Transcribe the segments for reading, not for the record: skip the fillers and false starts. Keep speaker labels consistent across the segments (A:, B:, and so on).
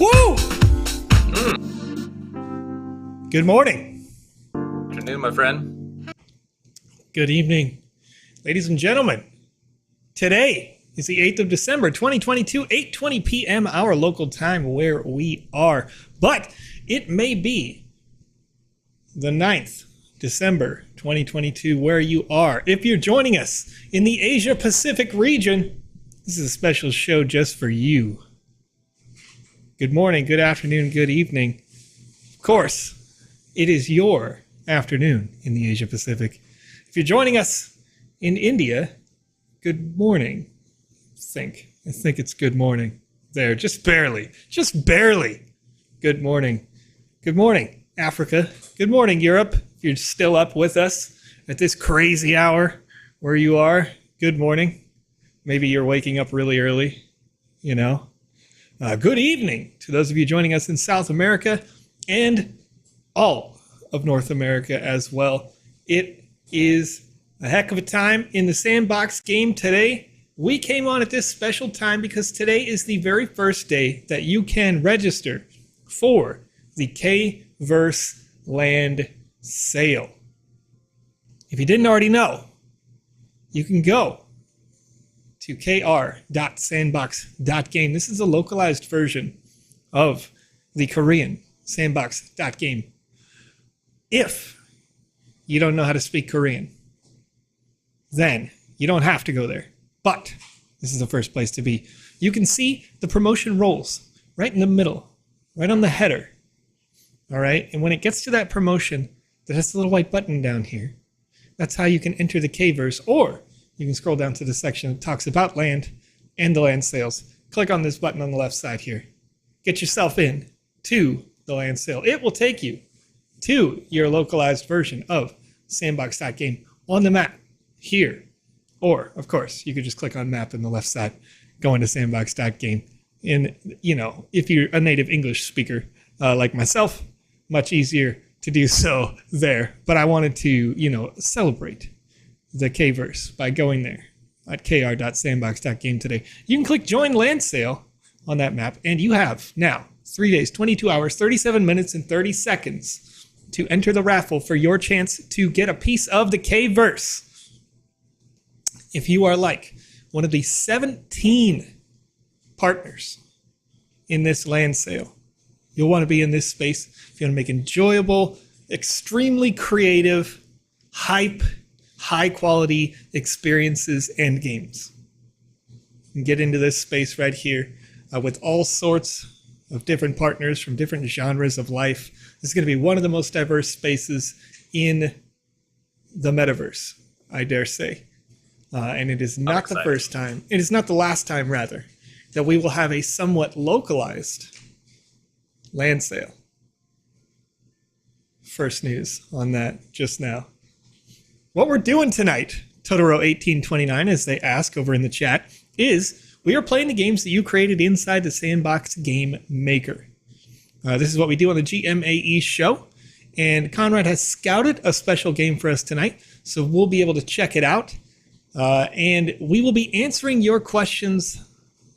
A: Woo! Good morning.
B: Good afternoon, my friend.
A: Good evening. Ladies and gentlemen, today is the 8th of December, 2022, 8:20 p.m. our local time where we are. But it may be the 9th December, 2022 where you are. If you're joining us in the Asia Pacific region, this is a special show just for you. Good morning, good afternoon, good evening. Of course, it is your afternoon in the Asia Pacific. If you're joining us in India, good morning. I think it's good morning. There, just barely. Good morning. Good morning, Africa. Good morning, Europe. If you're still up with us at this crazy hour where you are, good morning. Maybe you're waking up really early, you know. Good evening to those of you joining us in South America and all of North America as well. It is a heck of a time in the Sandbox game today. We came on at this special time because today is the very first day that you can register for the K-Verse land sale. If you didn't already know, you can go to kr.sandbox.game. This is a localized version of the Korean sandbox.game. If you don't know how to speak Korean, then you don't have to go there. But this is the first place to be. You can see the promotion rolls right in the middle, right on the header. All right. And when it gets to that promotion that has the little white button down here, that's how you can enter the K-verse, or you can scroll down to the section that talks about land and the land sales. Click on this button on the left side here. Get yourself in to the land sale. It will take you to your localized version of Sandbox.game on the map here. Or, of course, you could just click on map on the left side, go into Sandbox.game. And, you know, if you're a native English speaker like myself, much easier to do so there. But I wanted to, you know, celebrate the K-verse by going there at kr.sandbox.game today. You can click join land sale on that map, and you have now 3 days, 22 hours, 37 minutes, and 30 seconds to enter the raffle for your chance to get a piece of the K-verse. If you are like one of the 17 partners in this land sale, you'll want to be in this space if you want to make enjoyable, extremely creative, high quality experiences and games. And get into this space right here with all sorts of different partners from different genres of life. This is going to be one of the most diverse spaces in the metaverse, I dare say. And it is not the first time, it is not the last time, rather, that we will have a somewhat localized land sale. First news on that just now. What we're doing tonight, Totoro1829, as they ask over in the chat, is we are playing the games that you created inside the Sandbox Game Maker. This is what we do on the GMAE show, and Conrad has scouted a special game for us tonight, so we'll be able to check it out, and we will be answering your questions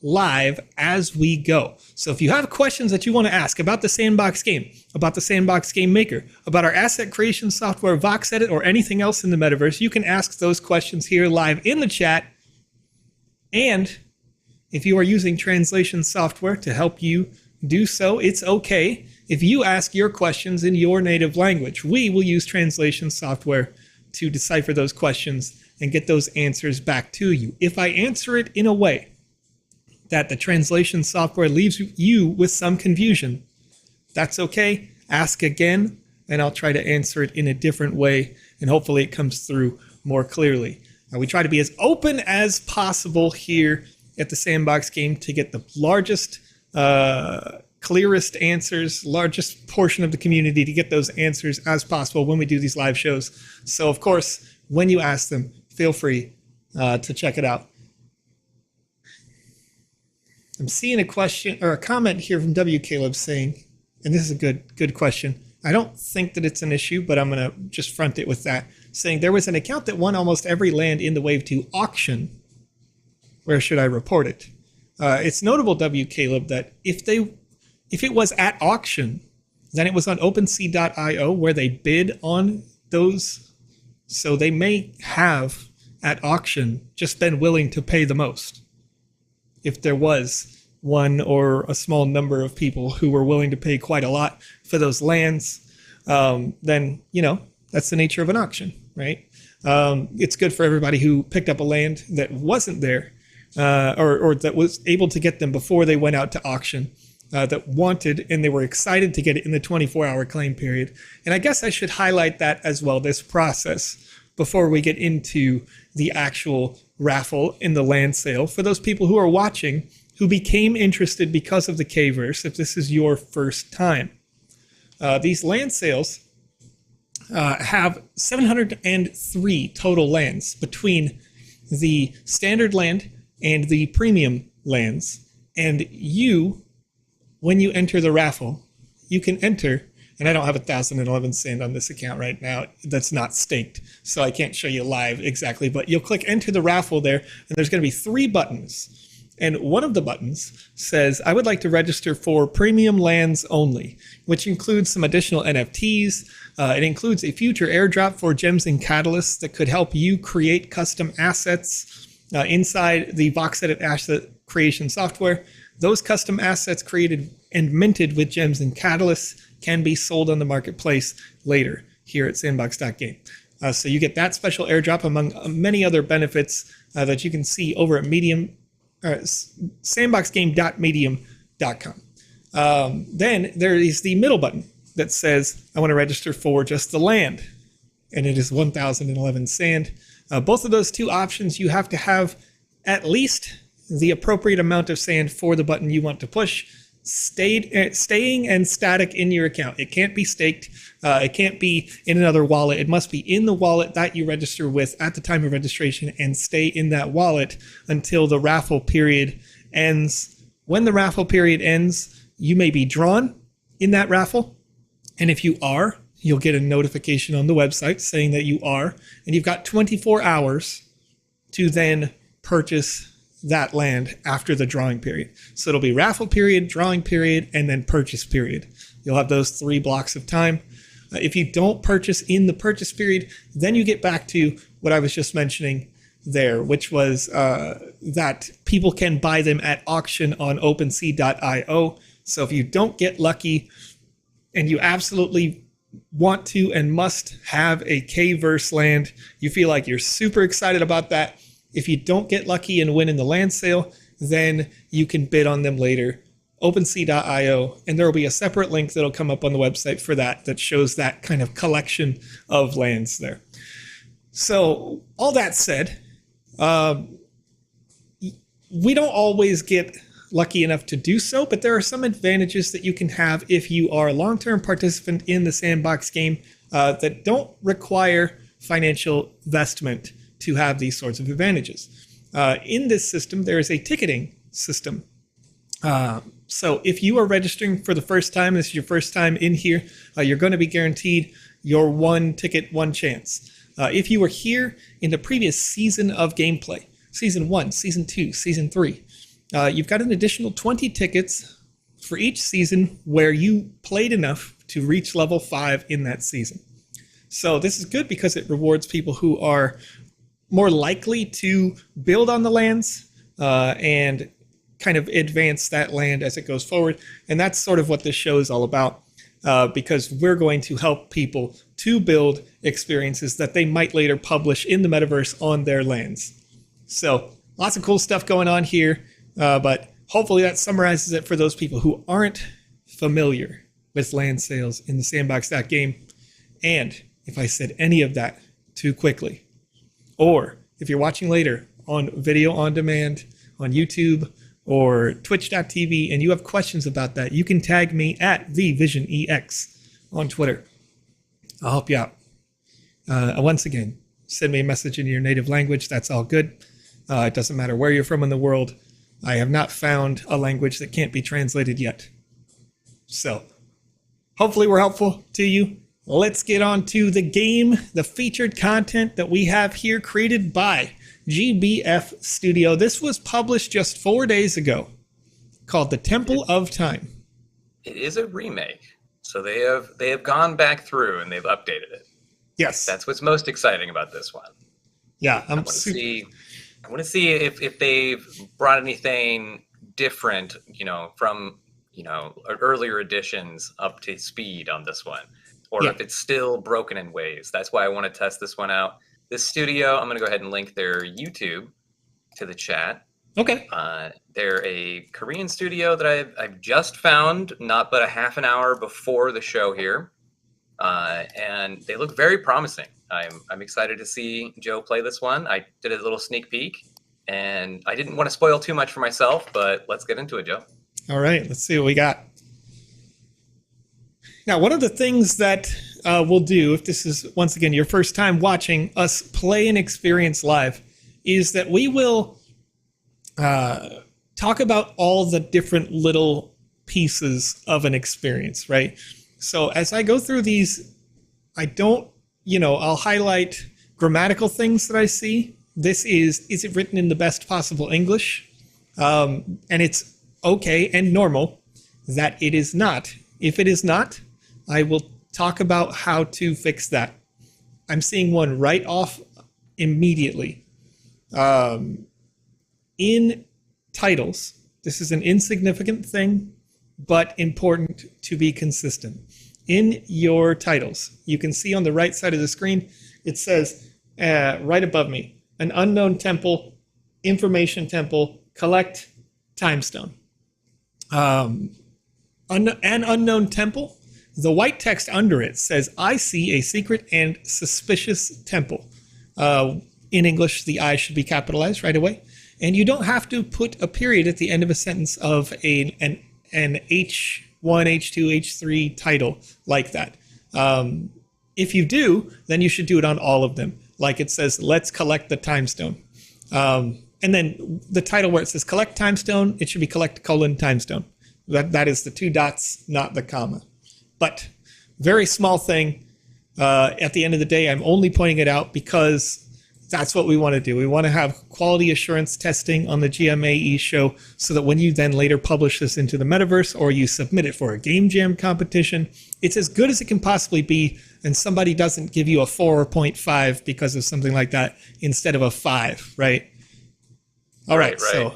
A: live as we go. So if you have questions that you want to ask about the Sandbox game, about the Sandbox Game Maker, about our asset creation software, VoxEdit, or anything else in the metaverse, you can ask those questions here live in the chat. And if you are using translation software to help you do so, it's okay if you ask your questions in your native language. We will use translation software to decipher those questions and get those answers back to you. If I answer it in a way that the translation software leaves you with some confusion, that's okay. Ask again, and I'll try to answer it in a different way, and hopefully it comes through more clearly. Now, we try to be as open as possible here at the Sandbox game to get the largest, clearest answers, largest portion of the community to get those answers as possible when we do these live shows. So, of course, when you ask them, feel free to check it out. I'm seeing a question or a comment here from W. Caleb saying, and this is a good question. I don't think that it's an issue, but I'm going to just front it with that, saying there was an account that won almost every land in the Wave 2 auction. Where should I report it? It's notable, W. Caleb, that if they If it was at auction, then it was on OpenSea.io where they bid on those. So they may have at auction just been willing to pay the most. If there was one or a small number of people who were willing to pay quite a lot for those lands, then, that's the nature of an auction, right? It's good for everybody who picked up a land that wasn't there, or that was able to get them before they went out to auction, that wanted and they were excited to get it in the 24-hour claim period. And I guess I should highlight that as well, this process, before we get into the actual raffle in the land sale. For those people who are watching who became interested because of the K-verse, if this is your first time, these land sales have 703 total lands between the standard land and the premium lands. And when you enter the raffle, you can enter, and I don't have 1,011 sand on this account right now. That's not staked, so I can't show you live exactly, but you'll click enter the raffle there, and there's going to be 3 buttons. And one of the buttons says, I would like to register for premium lands only, which includes some additional NFTs. It includes a future airdrop for gems and catalysts that could help you create custom assets inside the VoxEdit asset creation software. Those custom assets created and minted with gems and catalysts can be sold on the marketplace later here at Sandbox.game. So you get that special airdrop among many other benefits that you can see over at sandboxgame.medium.com. Then there is the middle button that says, I want to register for just the land. And it is 1,011 sand. Both of those 2 options, you have to have at least the appropriate amount of sand for the button you want to push, staying and static in your account. It can't be staked. It can't be in another wallet. It must be in the wallet that you register with at the time of registration and stay in that wallet until the raffle period ends. When the raffle period ends, you may be drawn in that raffle. And if you are, you'll get a notification on the website saying that you are, and you've got 24 hours to then purchase that land after the drawing period. So it'll be raffle period, drawing period, and then purchase period. You'll have those 3 blocks of time. If you don't purchase in the purchase period, then you get back to what I was just mentioning there, which was that people can buy them at auction on OpenSea.io. So if you don't get lucky and you absolutely want to and must have a K-verse land, you feel like you're super excited about that. If you don't get lucky and win in the land sale, then you can bid on them later. OpenSea.io, and there will be a separate link that'll come up on the website for that shows that kind of collection of lands there. So all that said, we don't always get lucky enough to do so, but there are some advantages that you can have if you are a long-term participant in the Sandbox game that don't require financial investment to have these sorts of advantages. In this system, there is a ticketing system. So if you are registering for the first time, this is your first time in here, you're going to be guaranteed your 1 ticket, 1 chance. If you were here in the previous season of gameplay, Season 1, Season 2, Season 3, you've got an additional 20 tickets for each season where you played enough to reach level 5 in that season. So this is good because it rewards people who are more likely to build on the lands and kind of advance that land as it goes forward. And that's sort of what this show is all about, because we're going to help people to build experiences that they might later publish in the metaverse on their lands. So lots of cool stuff going on here, but hopefully that summarizes it for those people who aren't familiar with land sales in the Sandbox.game. And if I said any of that too quickly, or if you're watching later on video on demand on YouTube or twitch.tv and you have questions about that, you can tag me at TheVisionEX on Twitter. I'll help you out. Once again, send me a message in your native language. That's all good. It doesn't matter where you're from in the world. I have not found a language that can't be translated yet. So hopefully we're helpful to you. Let's get on to the game, the featured content that we have here created by GBFstudio. This was published just 4 days ago, called The Temple of Time.
B: it is a remake. So they have gone back through and they've updated it.
A: Yes.
B: That's what's most exciting about this one.
A: Yeah,
B: I want to see if they've brought anything different, from earlier editions up to speed on this one, or if it's still broken in ways. That's why I want to test this one out. This studio, I'm going to go ahead and link their YouTube to the chat.
A: Okay.
B: They're a Korean studio that I've just found, not but a half an hour before the show here, and they look very promising. I'm excited to see Joe play this one. I did a little sneak peek, and I didn't want to spoil too much for myself, but let's get into it, Joe.
A: All right, let's see what we got. Now, one of the things that we'll do, if this is, once again, your first time watching us play an experience live, is that we will talk about all the different little pieces of an experience, right? So as I go through these, I don't, I'll highlight grammatical things that I see. This is it written in the best possible English? And it's okay and normal that it is not. If it is not, I will talk about how to fix that. I'm seeing one right off immediately. In titles, this is an insignificant thing, but important to be consistent. In your titles, you can see on the right side of the screen, it says right above me, an unknown temple, information temple, collect time stone. An unknown temple, the white text under it says, I see a secret and suspicious temple. In English, the I should be capitalized right away. And you don't have to put a period at the end of a sentence of an H1, H2, H3 title like that. If you do, then you should do it on all of them. Like it says, let's collect the time stone. And then the title where it says collect time stone, it should be collect : time stone. That is the 2 dots, not the comma. But very small thing. At the end of the day, I'm only pointing it out because that's what we want to do. We want to have quality assurance testing on the GMAE show so that when you then later publish this into the metaverse or you submit it for a game jam competition, it's as good as it can possibly be, and somebody doesn't give you a 4.5 because of something like that instead of a 5, right? All right. So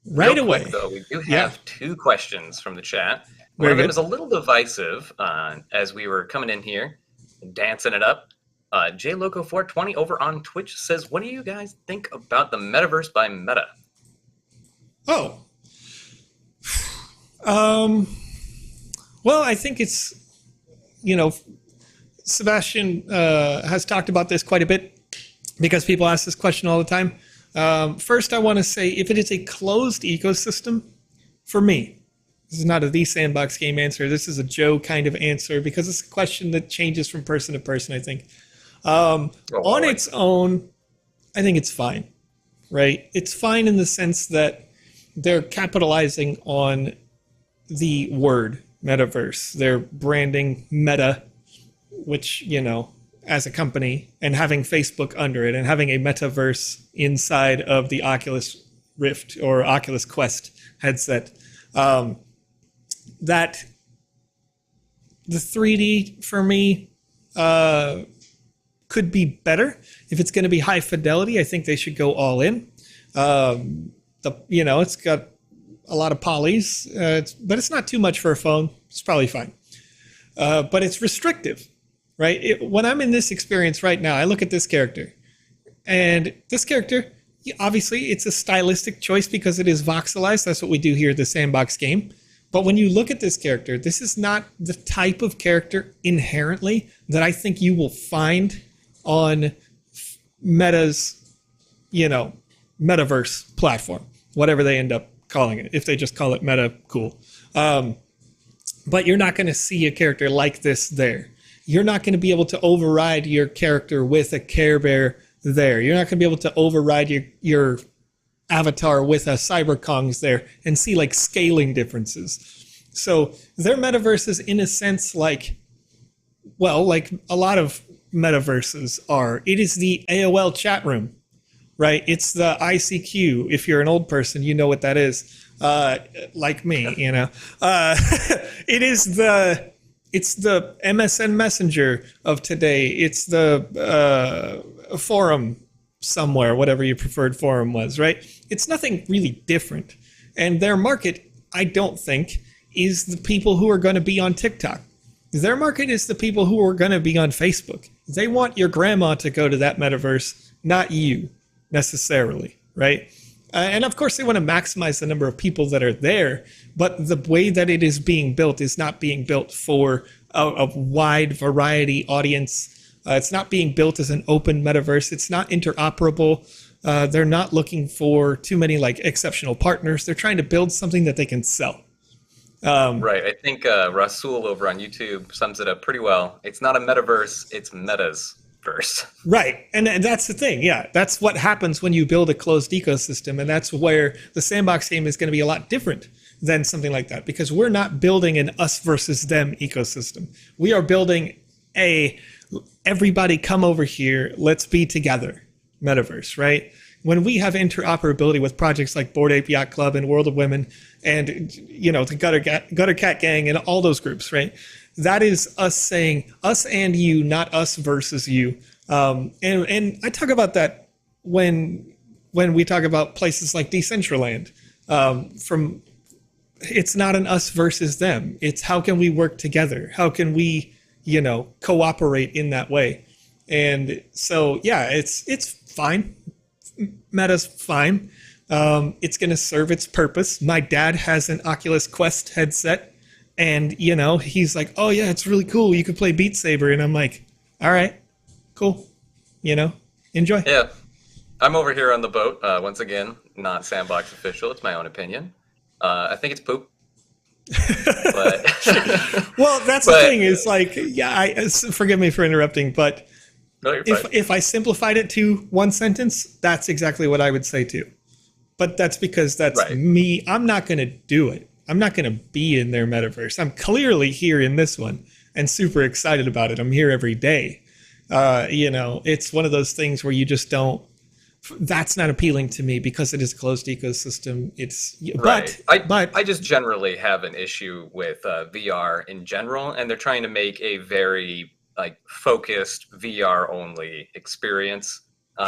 A: right
B: Real
A: away.
B: Quick, though, we do have 2 questions from the chat. One of them is a little divisive as we were coming in here, dancing it up. JLoco420 over on Twitch says, what do you guys think about the metaverse by Meta?
A: Oh. Well, I think it's, Sebastian has talked about this quite a bit because people ask this question all the time. First, I want to say if it is a closed ecosystem, for me, this is not a The Sandbox Game answer. This is a Joe kind of answer because it's a question that changes from person to person, I think. On its own, I think it's fine, right? It's fine in the sense that they're capitalizing on the word metaverse. They're branding Meta, which, as a company, and having Facebook under it and having a metaverse inside of the Oculus Rift or Oculus Quest headset. That the 3D for me could be better. If it's going to be high fidelity, I think they should go all in. It's got a lot of polys, but it's not too much for a phone. It's probably fine. But it's restrictive, right? When I'm in this experience right now, I look at this character. And this character, obviously, it's a stylistic choice because it is voxelized. That's what we do here at the Sandbox game. But when you look at this character, this is not the type of character inherently that I think you will find on Meta's, metaverse platform, whatever they end up calling it. If they just call it Meta, cool. But you're not going to see a character like this there. You're not going to be able to override your character with a Care Bear there. You're not going to be able to override your avatar with a Cyberkongs there and see like scaling differences. So their metaverse is in a sense like a lot of metaverses are. It is the AOL chat room, right? It's the ICQ. If you're an old person, you know what that is. like me, you know. It's the MSN Messenger of today. It's the forum somewhere, whatever your preferred forum was, right? It's nothing really different. And their market, I don't think, is the people who are going to be on TikTok. Their market is the people who are going to be on Facebook. They want your grandma to go to that metaverse, not you necessarily, right? And of course, they want to maximize the number of people that are there, but the way that it is being built is not being built for a wide variety audience. It's not being built as an open metaverse. It's not interoperable. They're not looking for too many like exceptional partners. They're trying to build something that they can sell.
B: Right. I think Rasul over on YouTube sums it up pretty well. It's not a metaverse, it's metas verse.
A: Right. And that's the thing. Yeah. That's what happens when you build a closed ecosystem. And that's where the Sandbox game is going to be a lot different than something like that, because we're not building an us versus them ecosystem. We are building a everybody come over here, let's be together metaverse, right? When we have interoperability with projects like Bored Ape Yacht Club and World of Women and, you know, the Gutter Cat Gang and all those groups, right? That is us saying us and you, not us versus you. And I talk about that when we talk about places like Decentraland. It's not an us versus them. It's how can we work together? How can we, you know, cooperate in that way? And so, yeah, it's fine. Meta's fine. It's going to serve its purpose. My dad has an Oculus Quest headset, and, you know, he's like, oh, yeah, it's really cool. You can play Beat Saber. And I'm like, all right, cool. You know, enjoy.
B: Yeah. I'm over here on the boat. Once again, not Sandbox official. It's my own opinion. I think it's poop. But
A: well, that's the thing is like, yeah, forgive me for interrupting, but
B: no,
A: if I simplified it to one sentence, that's exactly what I would say too. But that's because that's right. Me. I'm not going to do it. I'm not going to be in their metaverse. I'm clearly here in this one and super excited about it. I'm here every day. You know, it's one of those things where you just don't, that's not appealing to me because it is a closed ecosystem. It's
B: right. But I just generally have an issue with VR in general, and they're trying to make a very like focused VR only experience.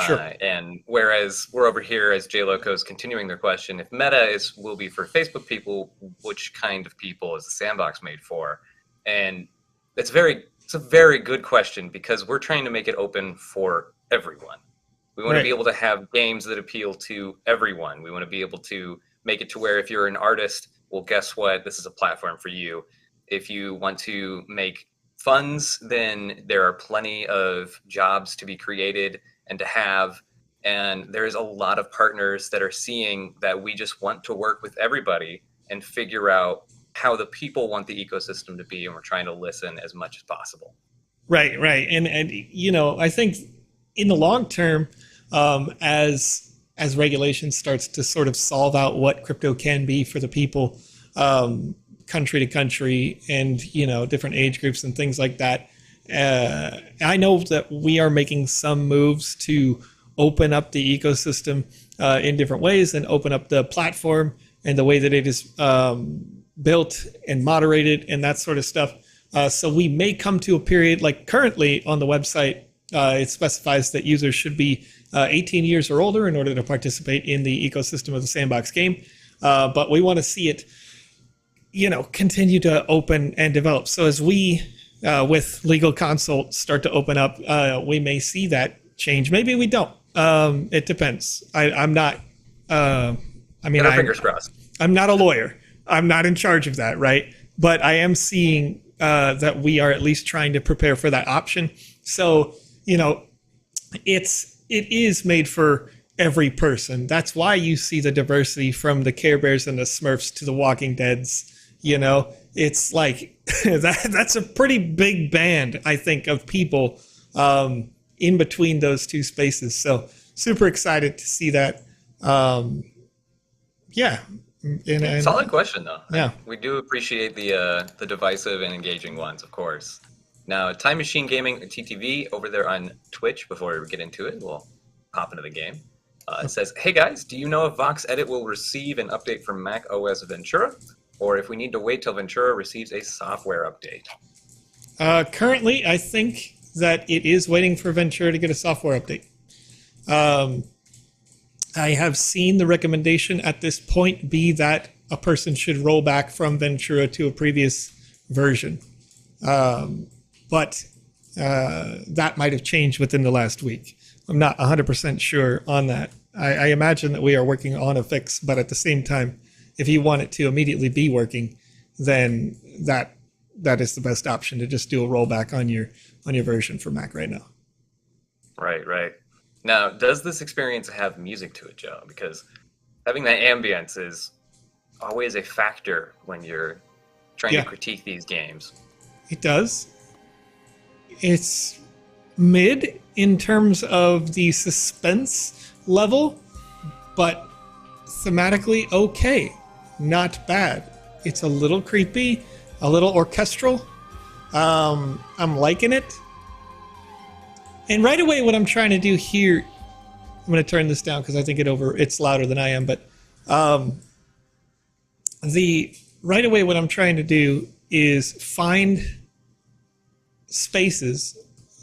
A: Sure.
B: And whereas we're over here as JLoco's continuing their question, if Meta will be for Facebook people, which kind of people is the Sandbox made for? And it's a very good question because we're trying to make it open for everyone. We want to be able to have games that appeal to everyone. We want to be able to make it to where if you're an artist, well, guess what? This is a platform for you. If you want to make funds, then there are plenty of jobs to be created and to have. And there's a lot of partners that are seeing that we just want to work with everybody and figure out how the people want the ecosystem to be. And we're trying to listen as much as possible.
A: Right. And you know, I think in the long term, as regulation starts to sort of solve out what crypto can be for the people, country to country and, you know, different age groups and things like that. I know that we are making some moves to open up the ecosystem in different ways and open up the platform and the way that it is built and moderated and that sort of stuff. So we may come to a period like currently on the website, it specifies that users should be 18 years or older in order to participate in the ecosystem of the Sandbox game. But we want to see it, you know, continue to open and develop. So as we, with legal consult, start to open up, we may see that change. Maybe we don't. It depends. I'm not.
B: Fingers crossed.
A: I'm not a lawyer. I'm not in charge of that, right? But I am seeing that we are at least trying to prepare for that option. So, you know, it is made for every person. That's why you see the diversity from the Care Bears and the Smurfs to the Walking Deads. You know, it's like that's a pretty big band, I think, of people in between those two spaces. So super excited to see that. Yeah.
B: Solid question, though.
A: Yeah.
B: We do appreciate the divisive and engaging ones, of course. Now, Time Machine Gaming, TTV, over there on Twitch, before we get into it, we'll hop into the game. It says, "Hey guys, do you know if VoxEdit will receive an update from Mac OS Ventura, or if we need to wait till Ventura receives a software update?"
A: Currently, I think that it is waiting for Ventura to get a software update. I have seen the recommendation at this point be that a person should roll back from Ventura to a previous version. But that might have changed within the last week. I'm not 100% sure on that. I imagine that we are working on a fix, but at the same time, if you want it to immediately be working, then that is the best option, to just do a rollback on your version for Mac right now.
B: Right. Now, does this experience have music to it, Joe? Because having that ambience is always a factor when you're trying to critique these games.
A: It does. It's mid in terms of the suspense level, but thematically okay. Not bad. It's a little creepy, a little orchestral. I'm liking it. And right away, what I'm trying to do here, I'm going to turn this down because I think it's louder than I am, but right away what I'm trying to do is find spaces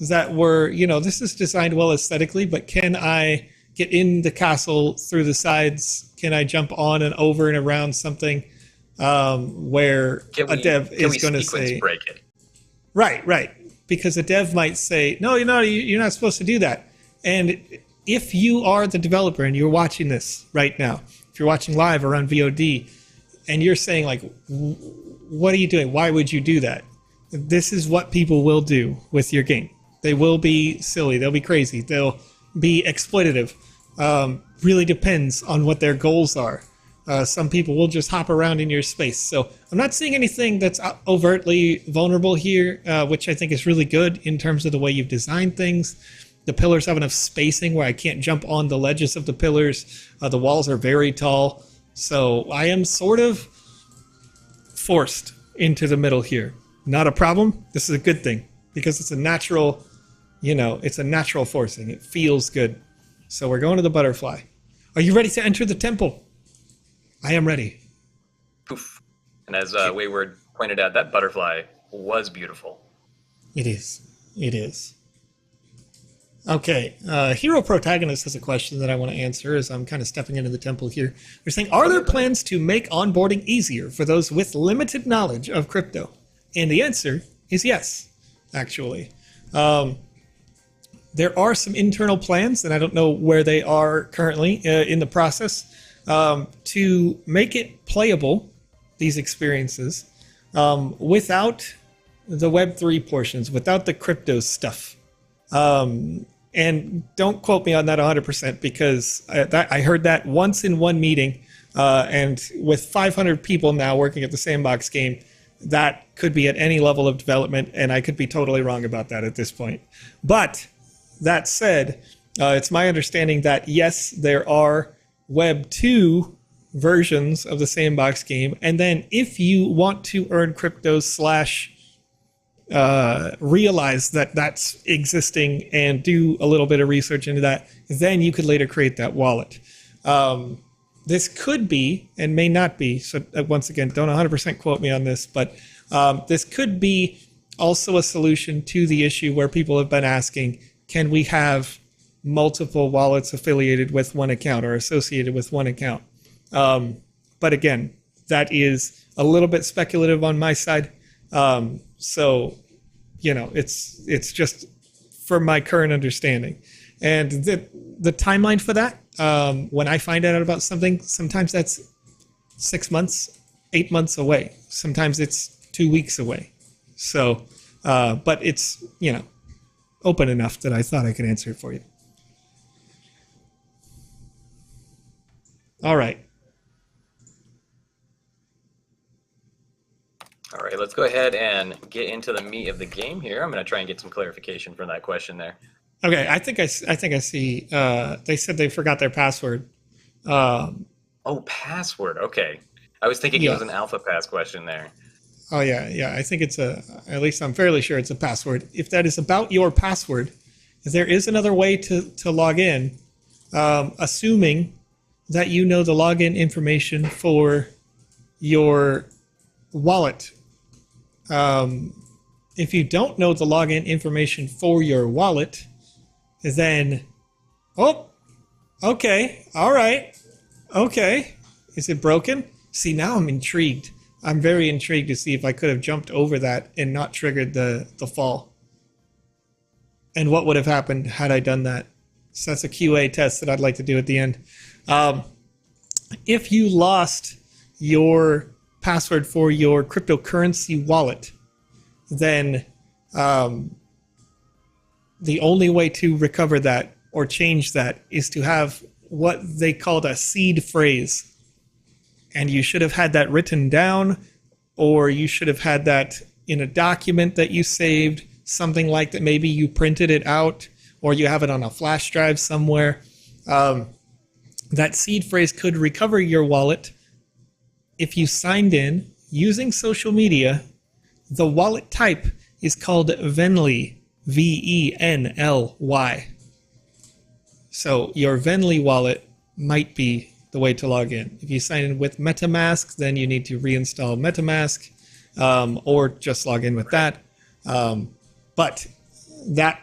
A: that were, this is designed well aesthetically, but can I get in the castle through the sides? Can I jump on and over and around something where a dev is going to say,
B: break it?
A: Right. Because a dev might say, no, you're not supposed to do that. And if you are the developer and you're watching this right now, if you're watching live or on VOD, and you're saying, like, what are you doing? Why would you do that? This is what people will do with your game. They will be silly. They'll be crazy. They'll be exploitative. Really depends on what their goals are. Some people will just hop around in your space. So I'm not seeing anything that's overtly vulnerable here, which I think is really good in terms of the way you've designed things. The pillars have enough spacing where I can't jump on the ledges of the pillars. The walls are very tall. So I am sort of forced into the middle here. Not a problem. This is a good thing because it's a natural, it's a natural forcing. It feels good. So we're going to the butterfly. Are you ready to enter the temple? I am ready.
B: Poof. And as Wayward pointed out, that butterfly was beautiful.
A: It is. Okay, Hero Protagonist has a question that I want to answer as I'm kind of stepping into the temple here. They're saying, are there plans to make onboarding easier for those with limited knowledge of crypto? And the answer is yes, actually. There are some internal plans, and I don't know where they are currently in the process, to make it playable, these experiences, without the Web3 portions, without the crypto stuff. And don't quote me on that 100% because I heard that once in one meeting, and with 500 people now working at the Sandbox game, that could be at any level of development, and I could be totally wrong about that at this point. But that said, it's my understanding that yes, there are Web 2 versions of the Sandbox game, and then if you want to earn crypto / realize that that's existing and do a little bit of research into that, then you could later create that wallet. This could be, and may not be, so once again, don't 100% quote me on this, but this could be also a solution to the issue where people have been asking, can we have multiple wallets affiliated with one account or associated with one account? But again, that is a little bit speculative on my side. So, it's just from my current understanding. And the timeline for that, when I find out about something, sometimes that's 6 months, 8 months away. Sometimes it's 2 weeks away. So, but it's, open enough that I thought I could answer it for you. All right.
B: All right, let's go ahead and get into the meat of the game here. I'm going to try and get some clarification from that question there.
A: Okay, I think I see. They said they forgot their password.
B: Password. Okay, I was thinking it was an alpha pass question there.
A: Oh yeah. I think at least I'm fairly sure it's a password. If that is about your password, there is another way to log in. assuming that you know the login information for your wallet. If you don't know the login information for your wallet, then, oh, okay, all right, okay. Is it broken? See, now I'm intrigued. I'm very intrigued to see if I could have jumped over that and not triggered the fall. And what would have happened had I done that? So that's a QA test that I'd like to do at the end. If you lost your password for your cryptocurrency wallet, then the only way to recover that or change that is to have what they called a seed phrase. And you should have had that written down, or you should have had that in a document that you saved, something like that. Maybe you printed it out, or you have it on a flash drive somewhere. That seed phrase could recover your wallet if you signed in using social media. The wallet type is called Venly, Venly. So your Venly wallet might be the way to log in. If you sign in with MetaMask, then you need to reinstall MetaMask, or just log in with that. But that,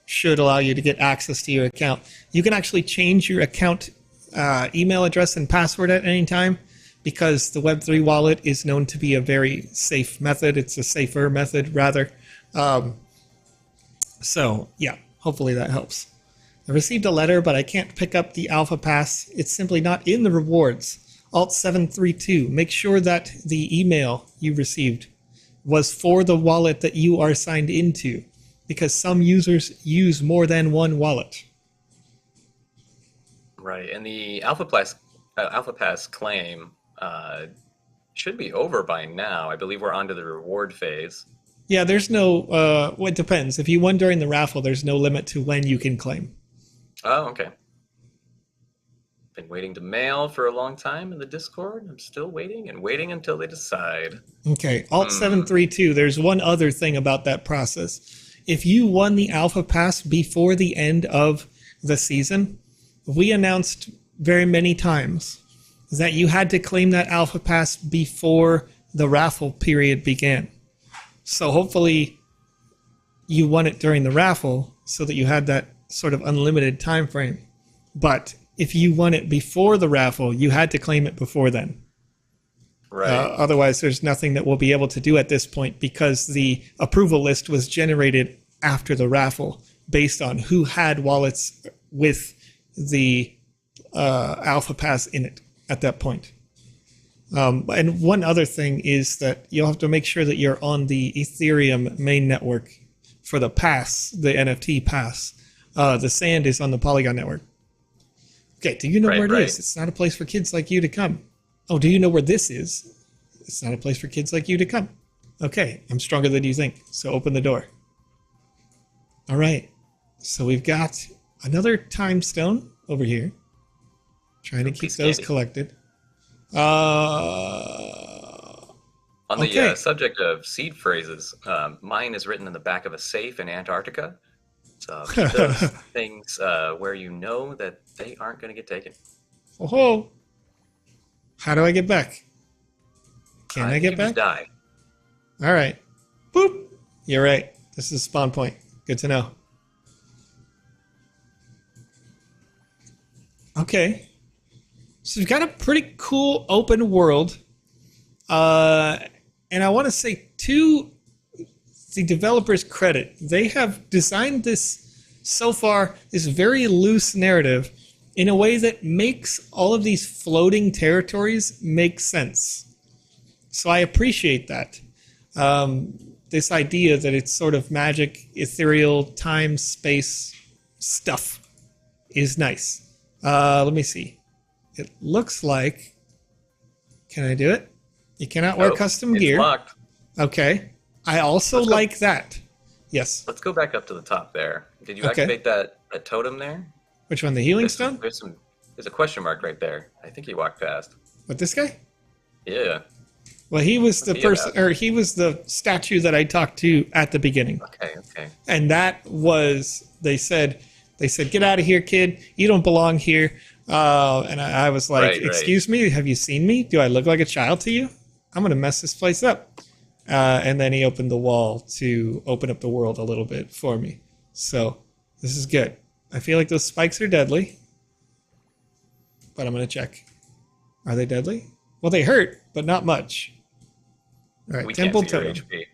A: should allow you to get access to your account. You can actually change your account email address and password at any time, because the Web3 wallet is known to be a very safe method. It's a safer method, rather. So, yeah, hopefully that helps. I received a letter, but I can't pick up the Alpha Pass. It's simply not in the rewards. Alt 732. Make sure that the email you received was for the wallet that you are signed into, because some users use more than one wallet.
B: Right, and the Alpha Pass claim should be over by now. I believe we're onto the reward phase.
A: Yeah, there's no, well, it depends. If you won during the raffle, there's no limit to when you can claim.
B: Oh, okay. Been waiting to mail for a long time in the Discord. I'm still waiting and waiting until they decide.
A: Okay, Alt 732, there's one other thing about that process. If you won the Alpha Pass before the end of the season, we announced very many times that you had to claim that Alpha Pass before the raffle period began. So hopefully you won it during the raffle so that you had that sort of unlimited time frame. But if you won it before the raffle, you had to claim it before then.
B: Right.
A: Otherwise, there's nothing that we'll be able to do at this point, because the approval list was generated after the raffle based on who had wallets with the Alpha Pass in it at that point. And one other thing is that you'll have to make sure that you're on the Ethereum main network for the pass, the NFT pass. The Sand is on the Polygon network. Okay, do you know where it is? It's not a place for kids like you to come. Oh, do you know where this is? It's not a place for kids like you to come. Okay, I'm stronger than you think, so open the door. All right, so we've got another time stone over here. Trying to keep those collected.
B: On the subject of seed phrases, mine is written in the back of a safe in Antarctica. So keep those things where you know that they aren't going to get taken.
A: Oh, how do I get back? Can I get back?
B: Just die.
A: All right. Boop. You're right. This is spawn point. Good to know. Okay. So we've got a pretty cool open world. And I want to say, to the developers' credit, they have designed this so far, this very loose narrative, in a way that makes all of these floating territories make sense. So I appreciate that. This idea that it's sort of magic, ethereal, time, space stuff is nice. Let me see. It looks like... Can I do it? You cannot wear custom gear.
B: Locked.
A: Okay. I also like that. Yes.
B: Let's go back up to the top there. Did you activate that totem there?
A: Which one? The healing stone?
B: There's a question mark right there. I think he walked past.
A: What, this guy?
B: Yeah.
A: Well, he was the person, or he was the statue that I talked to at the beginning.
B: Okay.
A: And that was, they said They said, "Get out of here, kid. You don't belong here." And I was like,
B: Right, right.
A: "Excuse me, have you seen me? Do I look like a child to you? I'm going to mess this place up." And then he opened the wall to open up the world a little bit for me. So this is good. I feel like those spikes are deadly, but I'm going to check. Are they deadly? Well, they hurt, but not much. All right,
B: We
A: Temple
B: can't see your
A: Totem.
B: HP.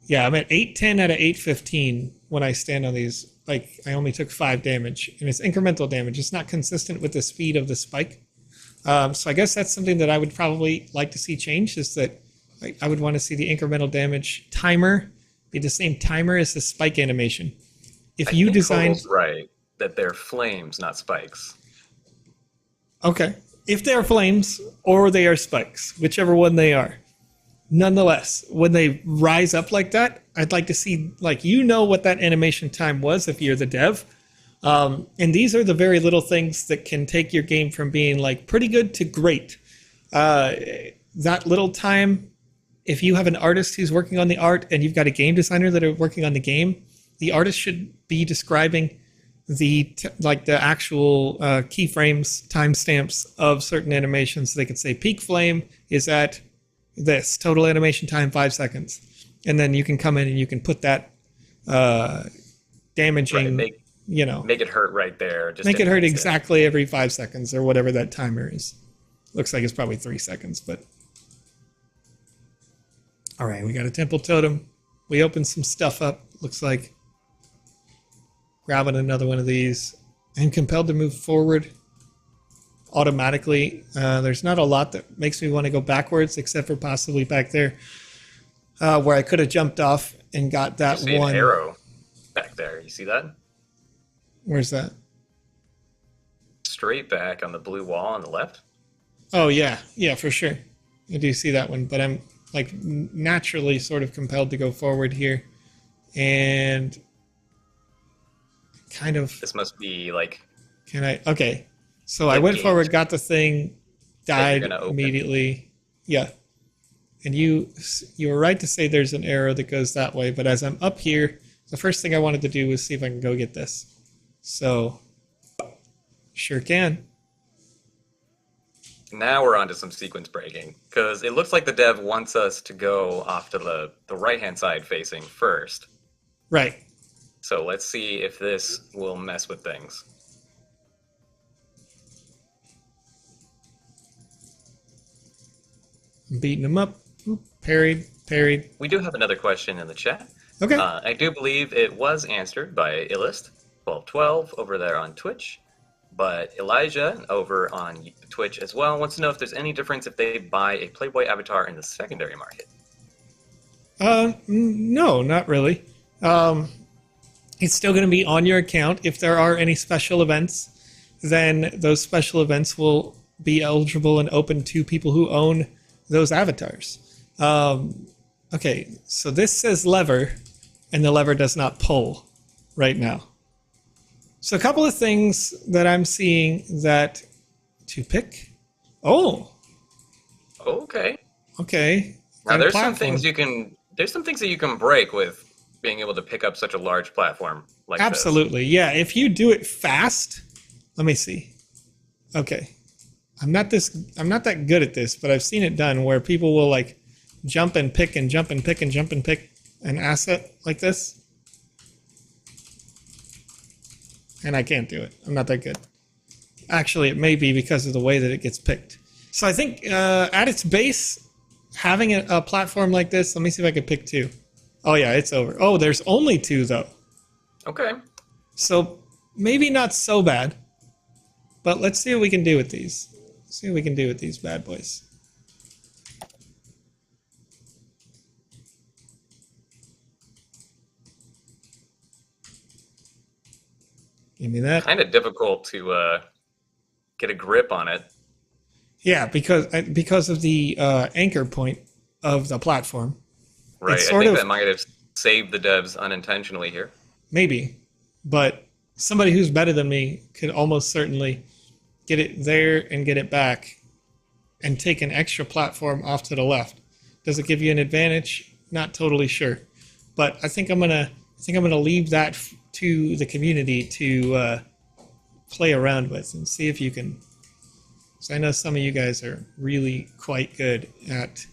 A: Yeah, I'm at 810 out of 815 when I stand on these. Like, I only took 5 damage, and it's incremental damage. It's not consistent with the speed of the spike. So I guess that's something that I would probably like to see changed, is that I would want to see the incremental damage timer be the same timer as the spike animation. If you designed...
B: Koval's right, that they're flames, not spikes.
A: Okay. If they are flames or they are spikes, whichever one they are. Nonetheless, when they rise up like that, I'd like to see, like, you know what that animation time was if you're the dev. And these are the very little things that can take your game from being like pretty good to great. That little time, if you have an artist who's working on the art and you've got a game designer that are working on the game, the artist should be describing the actual keyframes, timestamps of certain animations. So they could say peak flame is at this, total animation time 5 seconds, and then you can come in and you can put that damaging,
B: Right, make it hurt right there. Just
A: make it hurt
B: enhance
A: exactly every 5 seconds or whatever that timer is. Looks like it's probably 3 seconds, but all right, we got a temple totem. We opened some stuff up. Looks like grabbing another one of these. I'm compelled to move forward automatically. There's not a lot that makes me want to go backwards, except for possibly back there, where I could have jumped off and got that
B: I see
A: one.
B: an arrow back there. You see that?
A: Where's that?
B: Straight back on the blue wall on the left.
A: Oh yeah, yeah, for sure. I do see that one, but I'm like naturally sort of compelled to go forward here, and kind of.
B: This must be like.
A: Can I? Okay. So I went forward, got the thing, died
B: gonna open.
A: immediately. Yeah. And you were right to say there's an arrow that goes that way, but as I'm up here, the first thing I wanted to do was see if I can go get this. So, sure can.
B: Now we're on to some sequence breaking, because it looks like the dev wants us to go off to the right-hand side facing first.
A: Right.
B: So let's see if this will mess with things.
A: I'm beating him up. Oop, parried.
B: We do have another question in the chat.
A: Okay.
B: I do believe it was answered by Illist1212 over there on Twitch, but Elijah over on Twitch as well wants to know if there's any difference if they buy a Playboy avatar in the secondary market.
A: No, not really. It's still going to be on your account. If there are any special events, then those special events will be eligible and open to people who own those avatars. Okay, so this says lever, and the lever does not pull right now. So a couple of things that I'm seeing that to pick. Oh.
B: Okay.
A: Okay.
B: Now there's some things that you can break with being able to pick up such a large platform like this.
A: Absolutely. Yeah, if you do it fast, let me see. Okay. I'm not that good at this, but I've seen it done where people will like jump and pick and jump and pick and jump and pick an asset like this. And I can't do it. I'm not that good. Actually, it may be because of the way that it gets picked. So I think at its base, having a platform like this, let me see if I could pick 2. Oh yeah, it's over. Oh, there's only 2 though.
B: Okay.
A: So maybe not so bad, but let's see what we can do with these. See what we can do with these bad boys. Give me that.
B: Kind of difficult to get a grip on it.
A: Yeah, because of the anchor point of the platform.
B: Right. I think that might have saved the devs unintentionally here.
A: Maybe, but somebody who's better than me could almost certainly get it there and get it back and take an extra platform off to the left. Does it give you an advantage? Not totally sure, but I think I'm gonna leave that to the community to play around with and see if you can. So I know some of you guys are really quite good at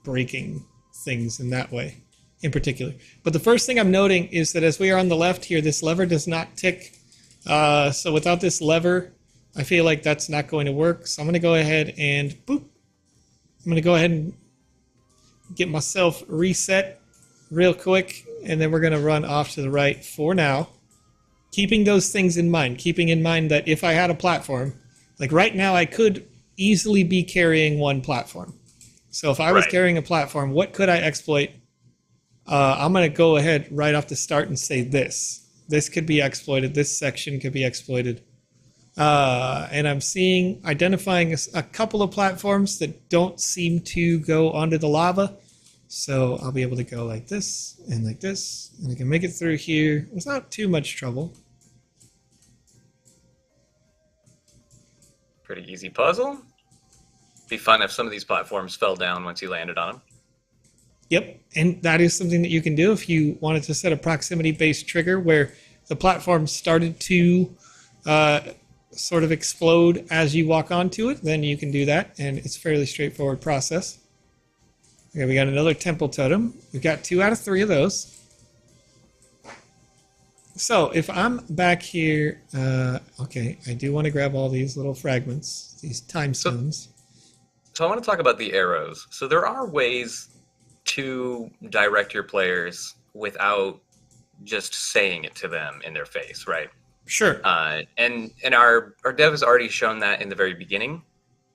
A: breaking things in that way in particular. But the first thing I'm noting is that as we are on the left here, this lever does not tick. So without this lever, I feel like that's not going to work. So I'm going to go ahead and boop. I'm going to go ahead and get myself reset real quick. And then we're going to run off to the right for now. Keeping those things in mind. Keeping in mind that if I had a platform, like right now I could easily be carrying one platform. So if I was carrying a platform, what could I exploit? I'm going to go ahead right off the start and say this. This could be exploited. This section could be exploited. And I'm identifying a couple of platforms that don't seem to go onto the lava. So I'll be able to go like this, and I can make it through here without too much trouble.
B: Pretty easy puzzle. Be fun if some of these platforms fell down once you landed on them.
A: Yep, and that is something that you can do if you wanted to set a proximity-based trigger where the platform started to sort of explode as you walk onto it, then you can do that, and it's a fairly straightforward process. Okay, we got another temple totem. We've got 2 out of 3 of those. So if I'm back here, okay, I do want to grab all these little fragments, these time stones.
B: So I want to talk about the arrows. So there are ways to direct your players without just saying it to them in their face, right?
A: Sure.
B: And our dev has already shown that in the very beginning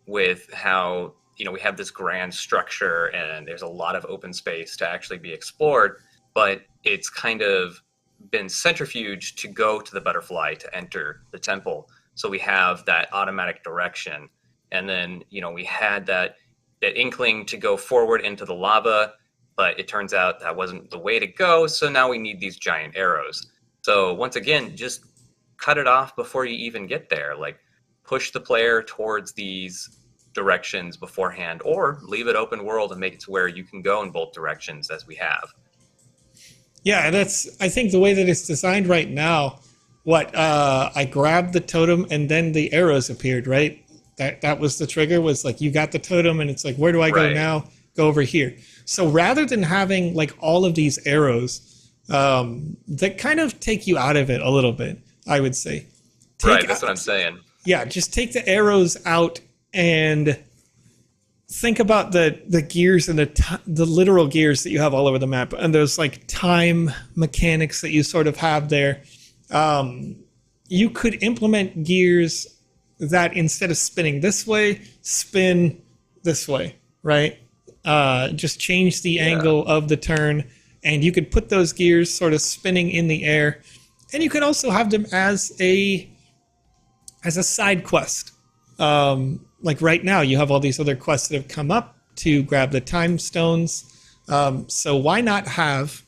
B: with how, we have this grand structure and there's a lot of open space to actually be explored, but it's kind of been centrifuged to go to the butterfly to enter the temple. So we have that automatic direction. And then, we had that inkling to go forward into the lava, but it turns out that wasn't the way to go. So now we need these giant arrows. So once again, just cut it off before you even get there. Like push the player towards these directions beforehand, or leave it open world and make it to where you can go in both directions as we have.
A: Yeah, I think the way that it's designed right now, I grabbed the totem and then the arrows appeared, right? That was the trigger, was like you got the totem and it's like, where do I go now? Go over here. So rather than having like all of these arrows that kind of take you out of it a little bit, I would say.
B: That's what I'm saying.
A: Yeah, just take the arrows out and think about the gears and the literal gears that you have all over the map and those like time mechanics that you sort of have there. You could implement gears that instead of spinning this way, spin this way, right? Just change the angle of the turn, and you could put those gears sort of spinning in the air, and you could also have them as a side quest. Like right now, you have all these other quests that have come up to grab the time stones. So why not have,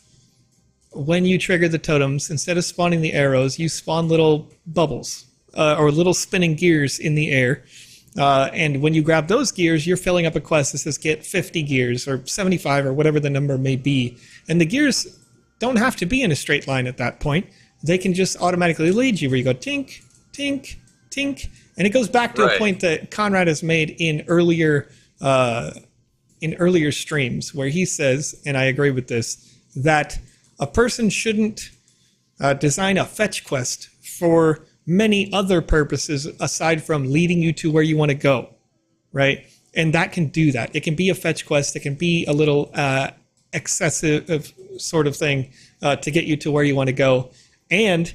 A: when you trigger the totems, instead of spawning the arrows, you spawn little bubbles or little spinning gears in the air. And when you grab those gears, you're filling up a quest that says get 50 gears or 75 or whatever the number may be. And the gears don't have to be in a straight line at that point. They can just automatically lead you where you go tink, tink, tink. And it goes back to a point that Conrad has made in earlier streams where he says, and I agree with this, that a person shouldn't design a fetch quest for many other purposes aside from leading you to where you want to go, right? And that can do that. It can be a fetch quest. It can be a little excessive sort of thing to get you to where you want to go. And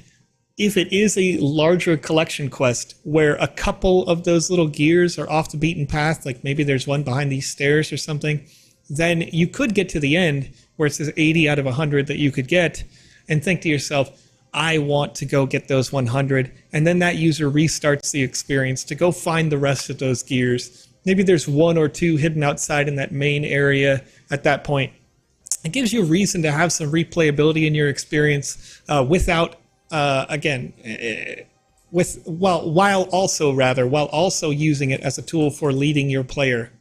A: if it is a larger collection quest where a couple of those little gears are off the beaten path, like maybe there's one behind these stairs or something, then you could get to the end where it says 80 out of 100 that you could get and think to yourself, I want to go get those 100. And then that user restarts the experience to go find the rest of those gears. Maybe there's 1 or 2 hidden outside in that main area at that point. It gives you a reason to have some replayability in your experience without while also using it as a tool for leading your player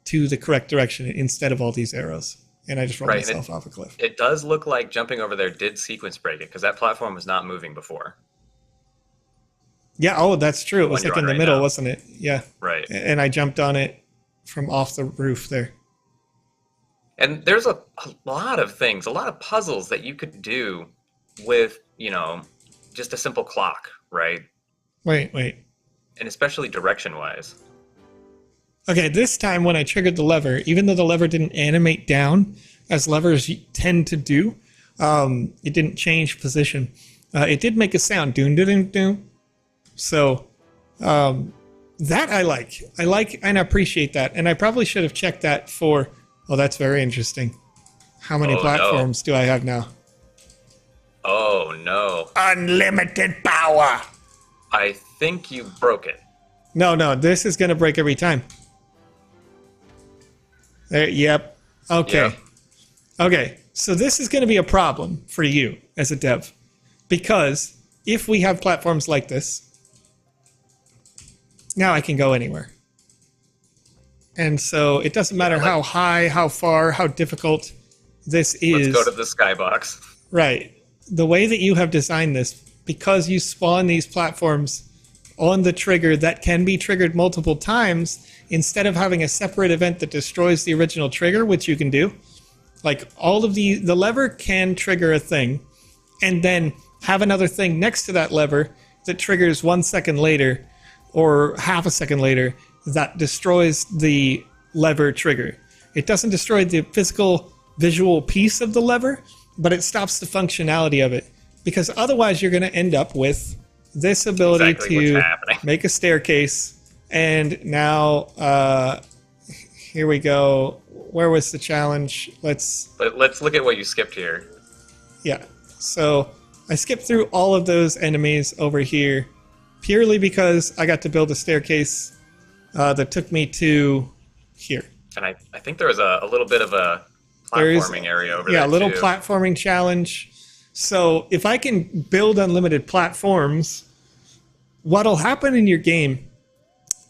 A: to the correct direction instead of all these arrows. and I just rolled
B: Right, and
A: myself off a cliff.
B: it does look like jumping over there did sequence break it, because that platform was not moving before.
A: Yeah, oh, that's true. It
B: The
A: was
B: one you're
A: like in
B: on
A: the
B: right
A: middle,
B: now.
A: wasn't it? Yeah.
B: Right.
A: And I jumped on it from off the roof there.
B: And there's a lot of things, a lot of puzzles that you could do with, just a simple clock, right?
A: Wait.
B: And especially direction-wise.
A: Okay, this time when I triggered the lever, even though the lever didn't animate down, as levers tend to do, it didn't change position. It did make a sound, doom, doom, doom. So that I like. I like and appreciate that. And I probably should have checked that for, oh, that's very interesting. How many platforms do I have now?
B: Oh, no.
A: Unlimited power.
B: I think you broke it.
A: No, this is going to break every time. There, yep. Okay.
B: Yep.
A: Okay, so this is going to be a problem for you as a dev. Because if we have platforms like this, now I can go anywhere. And so it doesn't matter how high, how far, how difficult this is.
B: Let's go to the skybox.
A: Right. The way that you have designed this, because you spawn these platforms on the trigger that can be triggered multiple times, instead of having a separate event that destroys the original trigger, which you can do, like all of the lever can trigger a thing, and then have another thing next to that lever that triggers 1 second later or half a second later that destroys the lever trigger. It doesn't destroy the physical visual piece of the lever, but it stops the functionality of it, because otherwise you're going to end up with this ability to make a staircase. And now here we go. Where was the challenge? Let's
B: look at what you skipped here.
A: Yeah. So I skipped through all of those enemies over here purely because I got to build a staircase that took me to here.
B: And I think there was a little bit of a platforming area over there.
A: Yeah, a little
B: too.
A: platforming challenge. So if I can build unlimited platforms, what'll happen in your game,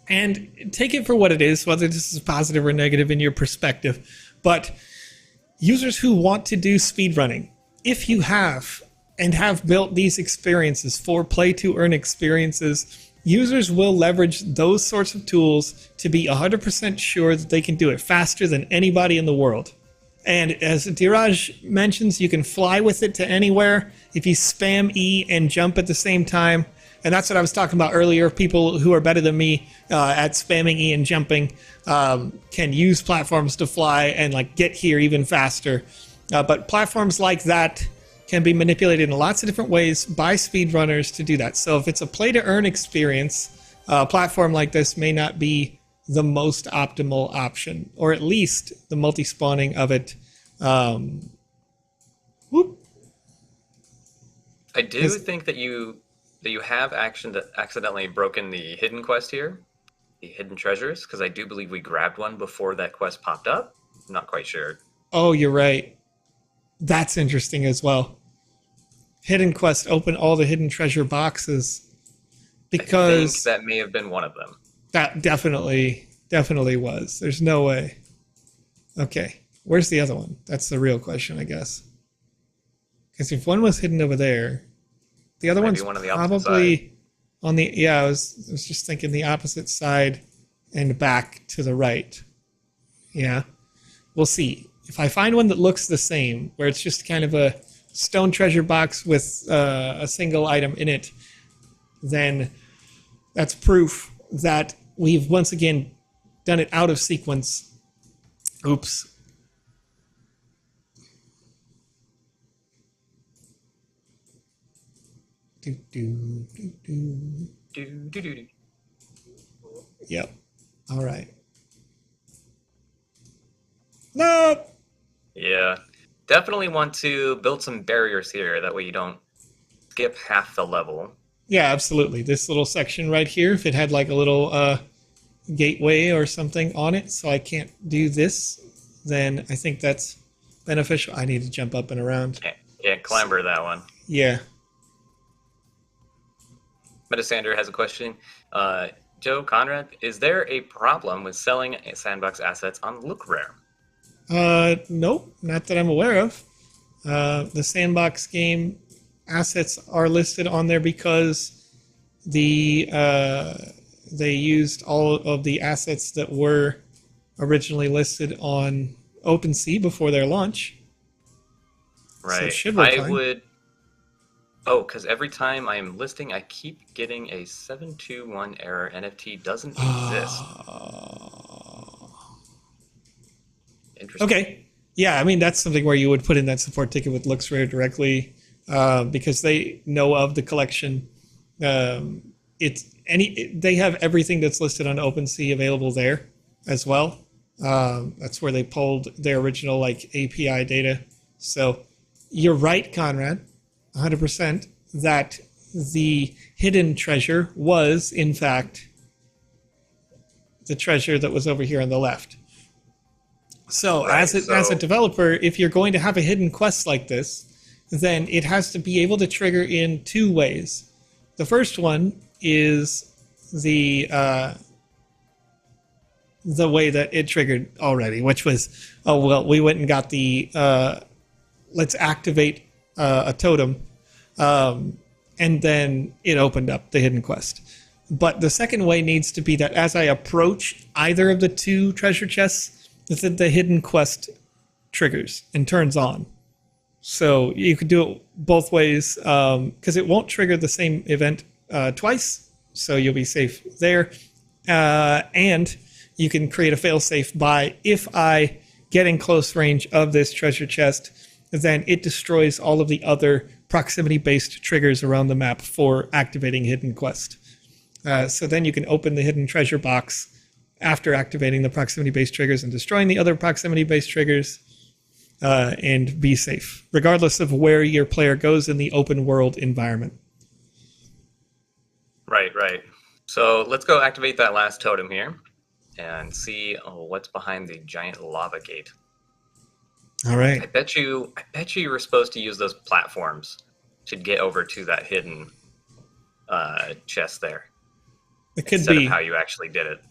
A: and take it for what it is, whether this is positive or negative in your perspective, but users who want to do speedrunning, if you have built these experiences for play to earn experiences, users will leverage those sorts of tools to be 100% sure that they can do it faster than anybody in the world. And as Diraj mentions, you can fly with it to anywhere if you spam E and jump at the same time. And that's what I was talking about earlier. People who are better than me at spamming E and jumping can use platforms to fly and like get here even faster. But platforms like that can be manipulated in lots of different ways by speedrunners to do that. So if it's a play-to-earn experience, a platform like this may not be the most optimal option, or at least the multi-spawning of it.
B: I do think that you have accidentally broken the hidden quest here, the hidden treasures, because I do believe we grabbed one before that quest popped up. I'm not quite sure.
A: Oh, you're right. That's interesting as well. Hidden quest, open all the hidden treasure boxes. Because
B: I think that may have been one of them.
A: That definitely was. There's no way. Okay, where's the other one? That's the real question, I guess. Because if one was hidden over there, the other one's probably on the, yeah, I was just thinking the opposite side and back to the right. Yeah, we'll see. If I find one that looks the same, where it's just kind of a stone treasure box with a single item in it, then that's proof that we've once again done it out of sequence. Oops. Yep. All right. No.
B: Yeah. Definitely want to build some barriers here. That way you don't skip half the level.
A: Yeah, absolutely. This little section right here, if it had like a little gateway or something on it, so I can't do this, then I think that's beneficial. I need to jump up and around.
B: Can't climber that one.
A: Yeah.
B: Metasander has a question. Joe, Conrad, is there a problem with selling Sandbox assets on Look Rare?
A: Nope, not that I'm aware of. The Sandbox game assets are listed on there because they used all of the assets that were originally listed on OpenSea before their launch. So it
B: Right.
A: should work
B: I
A: fine.
B: would. Oh, because every time I am listing, I keep getting a 721 error. NFT doesn't exist. Interesting.
A: Okay. Yeah, I mean, that's something where you would put in that support ticket with LooksRare directly because they know of the collection. They have everything that's listed on OpenSea available there as well. That's where they pulled their original API data. So you're right, Conrad, 100%, that the hidden treasure was, in fact, the treasure that was over here on the left. So,
B: Right,
A: as a developer, if you're going to have a hidden quest like this, then it has to be able to trigger in two ways. The first one is the way that it triggered already, which was, we went and got the let's activate a totem, and then it opened up the hidden quest. But the second way needs to be that as I approach either of the two treasure chests, that the hidden quest triggers and turns on. So you could do it both ways because it won't trigger the same event twice, so you'll be safe there. And you can create a failsafe by, if I get in close range of this treasure chest, then it destroys all of the other proximity-based triggers around the map for activating hidden quest. So then you can open the hidden treasure box after activating the proximity-based triggers and destroying the other proximity-based triggers and be safe, regardless of where your player goes in the open world environment.
B: Right. So let's go activate that last totem here and see what's behind the giant lava gate.
A: All right.
B: I bet you were supposed to use those platforms to get over to that hidden chest there.
A: It could
B: instead
A: be
B: of how you actually did it.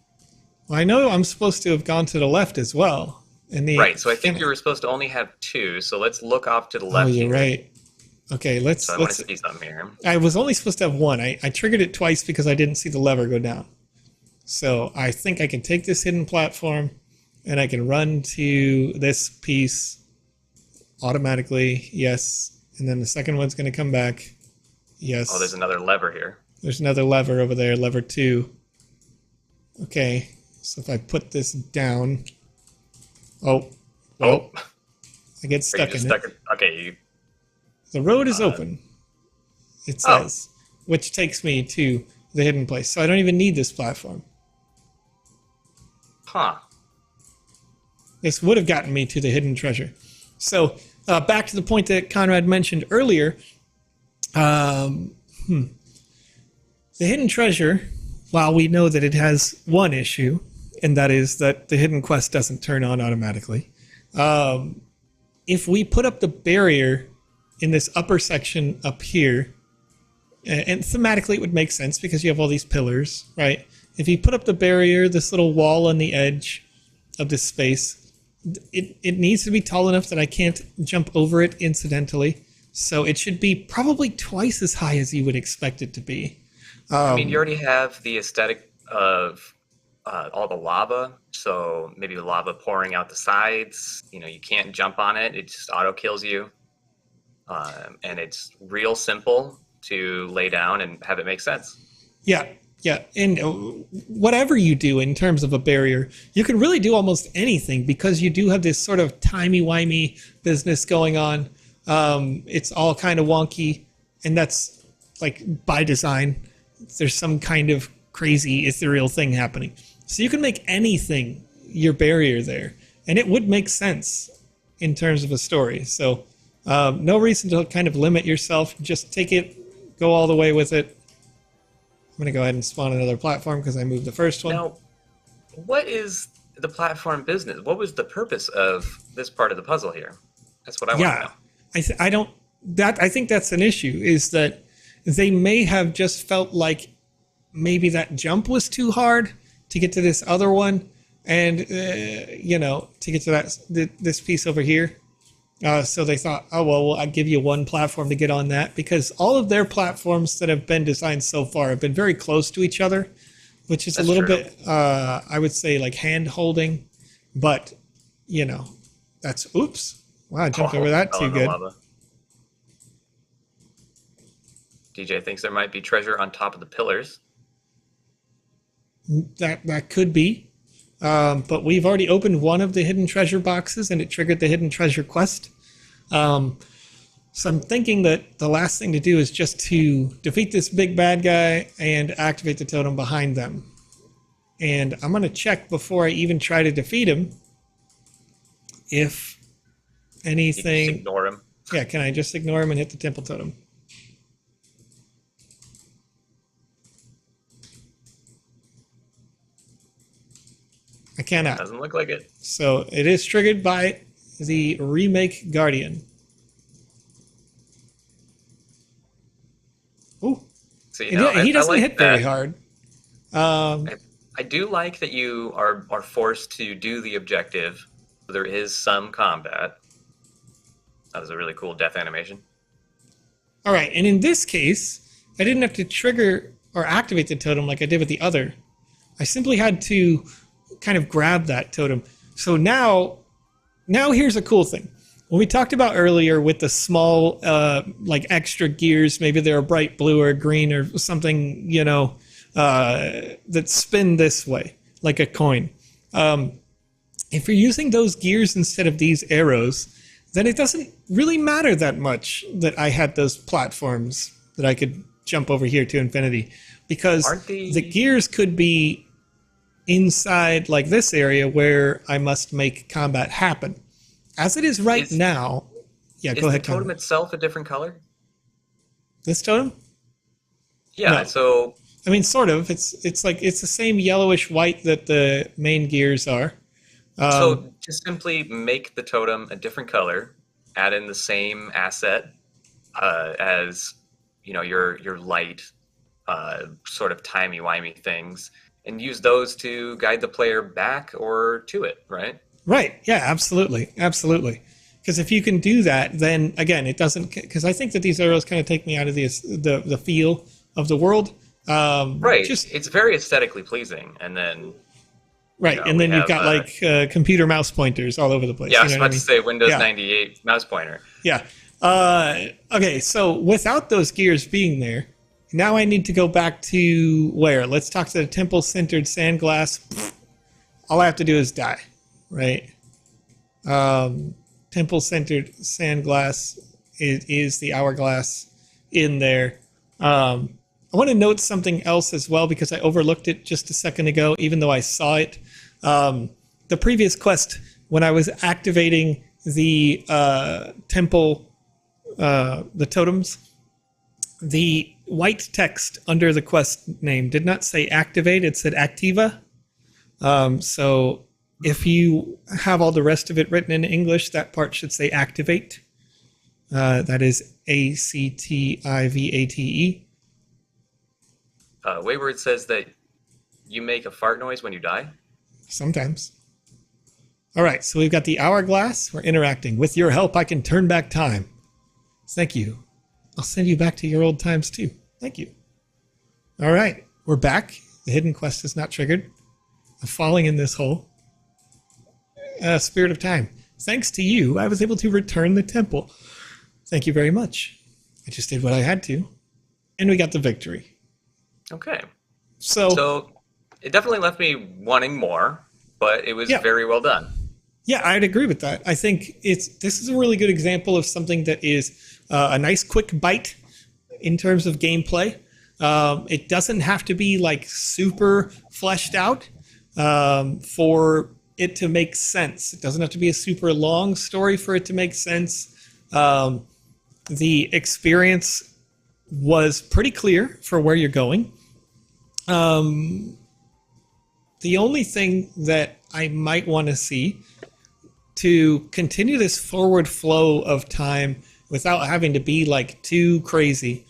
A: Well, I know I'm supposed to have gone to the left as well.
B: Right, so I think you were supposed to only have two, so let's look off to the
A: Oh,
B: left
A: you're
B: here.
A: right. Okay, let's.
B: So I want to see something here.
A: I was only supposed to have one. I triggered it twice because I didn't see the lever go down. So I think I can take this hidden platform and I can run to this piece automatically. Yes. And then the second one's going to come back. Yes.
B: Oh, there's another lever here.
A: There's another lever over there, lever 2. Okay, so if I put this down... Oh. I get stuck in it.
B: Okay.
A: The road is open, it says, which takes me to the hidden place. So I don't even need this platform.
B: Huh.
A: This would have gotten me to the hidden treasure. So back to the point that Conrad mentioned earlier. The hidden treasure, while we know that it has one issue, and that is that the hidden quest doesn't turn on automatically. If we put up the barrier in this upper section up here, and thematically it would make sense because you have all these pillars, right? If you put up the barrier, this little wall on the edge of this space, it needs to be tall enough that I can't jump over it incidentally. So it should be probably twice as high as you would expect it to be.
B: I mean, you already have the aesthetic of all the lava, so maybe the lava pouring out the sides. You know, you can't jump on it; it just auto kills you. And it's real simple to lay down and have it make sense.
A: Yeah. And whatever you do in terms of a barrier, you can really do almost anything because you do have this sort of timey-wimey business going on. It's all kind of wonky, and that's like by design. There's some kind of crazy ethereal thing happening. So you can make anything your barrier there, and it would make sense in terms of a story. So no reason to kind of limit yourself. Just take it, go all the way with it. I'm going to go ahead and spawn another platform because I moved the first one.
B: Now, what is the platform business? What was the purpose of this part of the puzzle here? That's what I want to know.
A: I think that's an issue, is that they may have just felt like maybe that jump was too hard to get to this other one, And, to get to this piece over here. So they thought, oh, well, I'll give you one platform to get on that, because all of their platforms that have been designed so far have been very close to each other, which is a little bit, I would say, like hand holding. But, that's, oops. Wow, I jumped over that too good.
B: Lava. DJ thinks there might be treasure on top of the pillars.
A: That could be. But we've already opened one of the hidden treasure boxes, and it triggered the hidden treasure quest. So I'm thinking that the last thing to do is just to defeat this big bad guy and activate the totem behind them. And I'm going to check before I even try to defeat him if anything...
B: You just ignore him.
A: Yeah, can I just ignore him and hit the temple totem? I cannot.
B: Doesn't look like it.
A: So it is triggered by the Remake Guardian. Ooh.
B: So,
A: he doesn't
B: like
A: hit very hard.
B: I do like that you are forced to do the objective. There is some combat. That was a really cool death animation.
A: All right, and in this case, I didn't have to trigger or activate the totem like I did with the other. I simply had to kind of grab that totem. So now here's a cool thing. When we talked about earlier with the small, like extra gears, maybe they're a bright blue or green or something, that spin this way, like a coin. If you're using those gears instead of these arrows, then it doesn't really matter that much that I had those platforms that I could jump over here to infinity, because the gears could be inside like this area where I must make combat happen. As it is now, yeah, go ahead.
B: Is the totem itself a different color?
A: This totem?
B: Yeah,
A: no.
B: So...
A: I mean, sort of. It's like it's the same yellowish white that the main gears are.
B: So just simply make the totem a different color, add in the same asset as your light sort of timey-wimey things, and use those to guide the player back or to it, right?
A: Right. Yeah, absolutely. Absolutely. Because if you can do that, then again, it doesn't, because I think that these arrows kind of take me out of the feel of the world.
B: Right. It's very aesthetically pleasing. And then...
A: Right. And then you've got like computer mouse pointers all over the place.
B: Yeah, I was about to say Windows 98 mouse pointer.
A: Yeah. Okay. So without those gears being there, now I need to go back to where? Let's talk to the temple-centered sandglass. All I have to do is die, right? Temple-centered sandglass is the hourglass in there. I want to note something else as well, because I overlooked it just a second ago, even though I saw it. The previous quest, when I was activating the temple, the totems, the white text under the quest name did not say activate, it said activa. So if you have all the rest of it written in English, that part should say activate. That is ACTIVATE.
B: Wayward says that you make a fart noise when you die.
A: Sometimes. All right, so we've got the hourglass. We're interacting. With your help, I can turn back time. Thank you. I'll send you back to your old times too. Thank you. All right, we're back. The hidden quest is not triggered. I'm falling in this hole. Spirit of time. Thanks to you, I was able to return the temple. Thank you very much. I just did what I had to. And we got the victory.
B: Okay.
A: So
B: it definitely left me wanting more, but it was very well done.
A: Yeah, I'd agree with that. I think this is a really good example of something that is a nice quick bite in terms of gameplay. It doesn't have to be like super fleshed out for it to make sense. It doesn't have to be a super long story for it to make sense. The experience was pretty clear for where you're going. The only thing that I might want to see to continue this forward flow of time without having to be like too crazy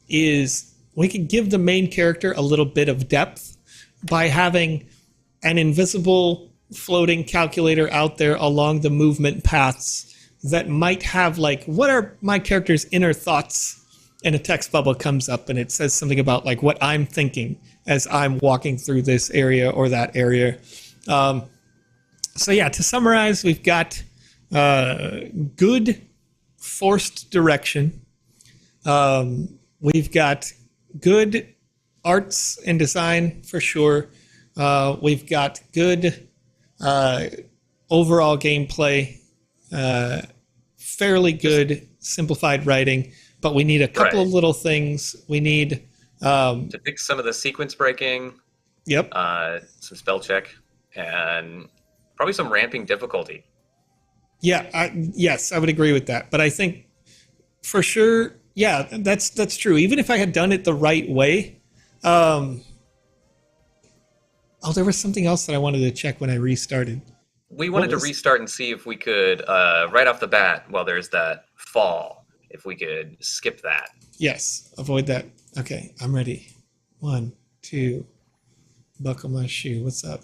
A: is we could give the main character a little bit of depth by having an invisible floating calculator out there along the movement paths that might have like, what are my character's inner thoughts? And a text bubble comes up and it says something about like what I'm thinking as I'm walking through this area or that area. So yeah, to summarize, we've got good forced direction. We've got good arts and design for sure. We've got good overall gameplay, fairly good simplified writing, but we need a couple of little things. We need
B: to fix some of the sequence breaking.
A: Yep.
B: Some spell check and probably some ramping difficulty.
A: Yeah. Yes, I would agree with that. But I think for sure, yeah, that's true. Even if I had done it the right way. There was something else that I wanted to check when I restarted.
B: We wanted to restart and see if we could, right off the bat, while there's that fall, if we could skip that.
A: Yes, avoid that. Okay, I'm ready. 1, 2, buckle my shoe. What's up?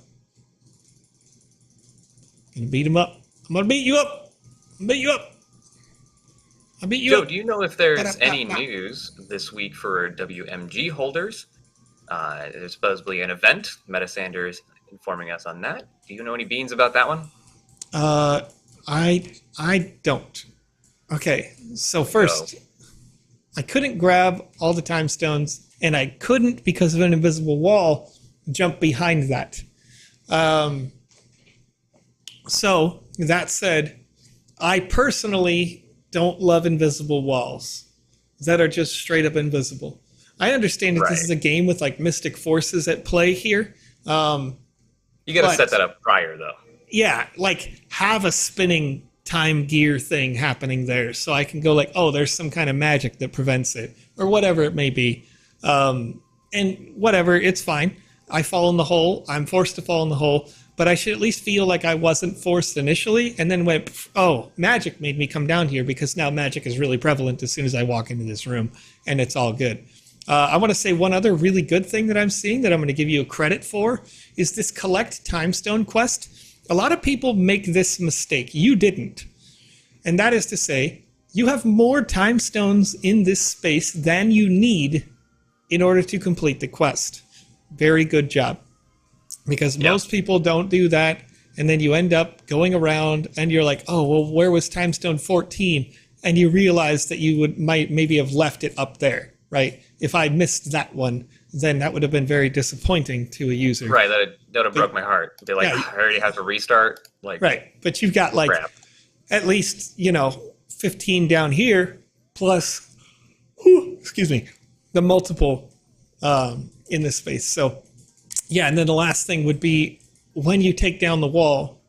A: Gonna beat him up. I'm gonna beat you up. I'll beat you up. I'll beat you
B: Joe,
A: up.
B: do you know if there's any news this week for WMG holders? There's supposedly an event. Metasanders informing us on that. Do you know any beans about that one?
A: I don't. Okay, so first, I couldn't grab all the time stones, and I couldn't, because of an invisible wall, jump behind that. So, that said, I personally don't love invisible walls that are just straight up invisible. I understand that this is a game with like mystic forces at play here.
B: You got to set that up prior, though.
A: Yeah, like have a spinning time gear thing happening there, so I can go like, oh, there's some kind of magic that prevents it, or whatever it may be. And whatever, it's fine. I fall in the hole. I'm forced to fall in the hole, but I should at least feel like I wasn't forced initially, and then went, oh, magic made me come down here, because now magic is really prevalent as soon as I walk into this room, and it's all good. I want to say one other really good thing that I'm seeing that I'm going to give you a credit for is this collect timestone quest. A lot of people make this mistake. You didn't. And that is to say, you have more time stones in this space than you need in order to complete the quest. Very good job. Because most people don't do that, and then you end up going around and you're like, oh, well, where was timestone 14? And you realize that you might maybe have left it up there, right? If I missed that one, then that would have been very disappointing to a user.
B: Right, that would have broke my heart. Be like, I already have to restart. Like,
A: right, but you've got like at least 15 down here plus, the multiple in this space. So yeah, and then the last thing would be when you take down the wall.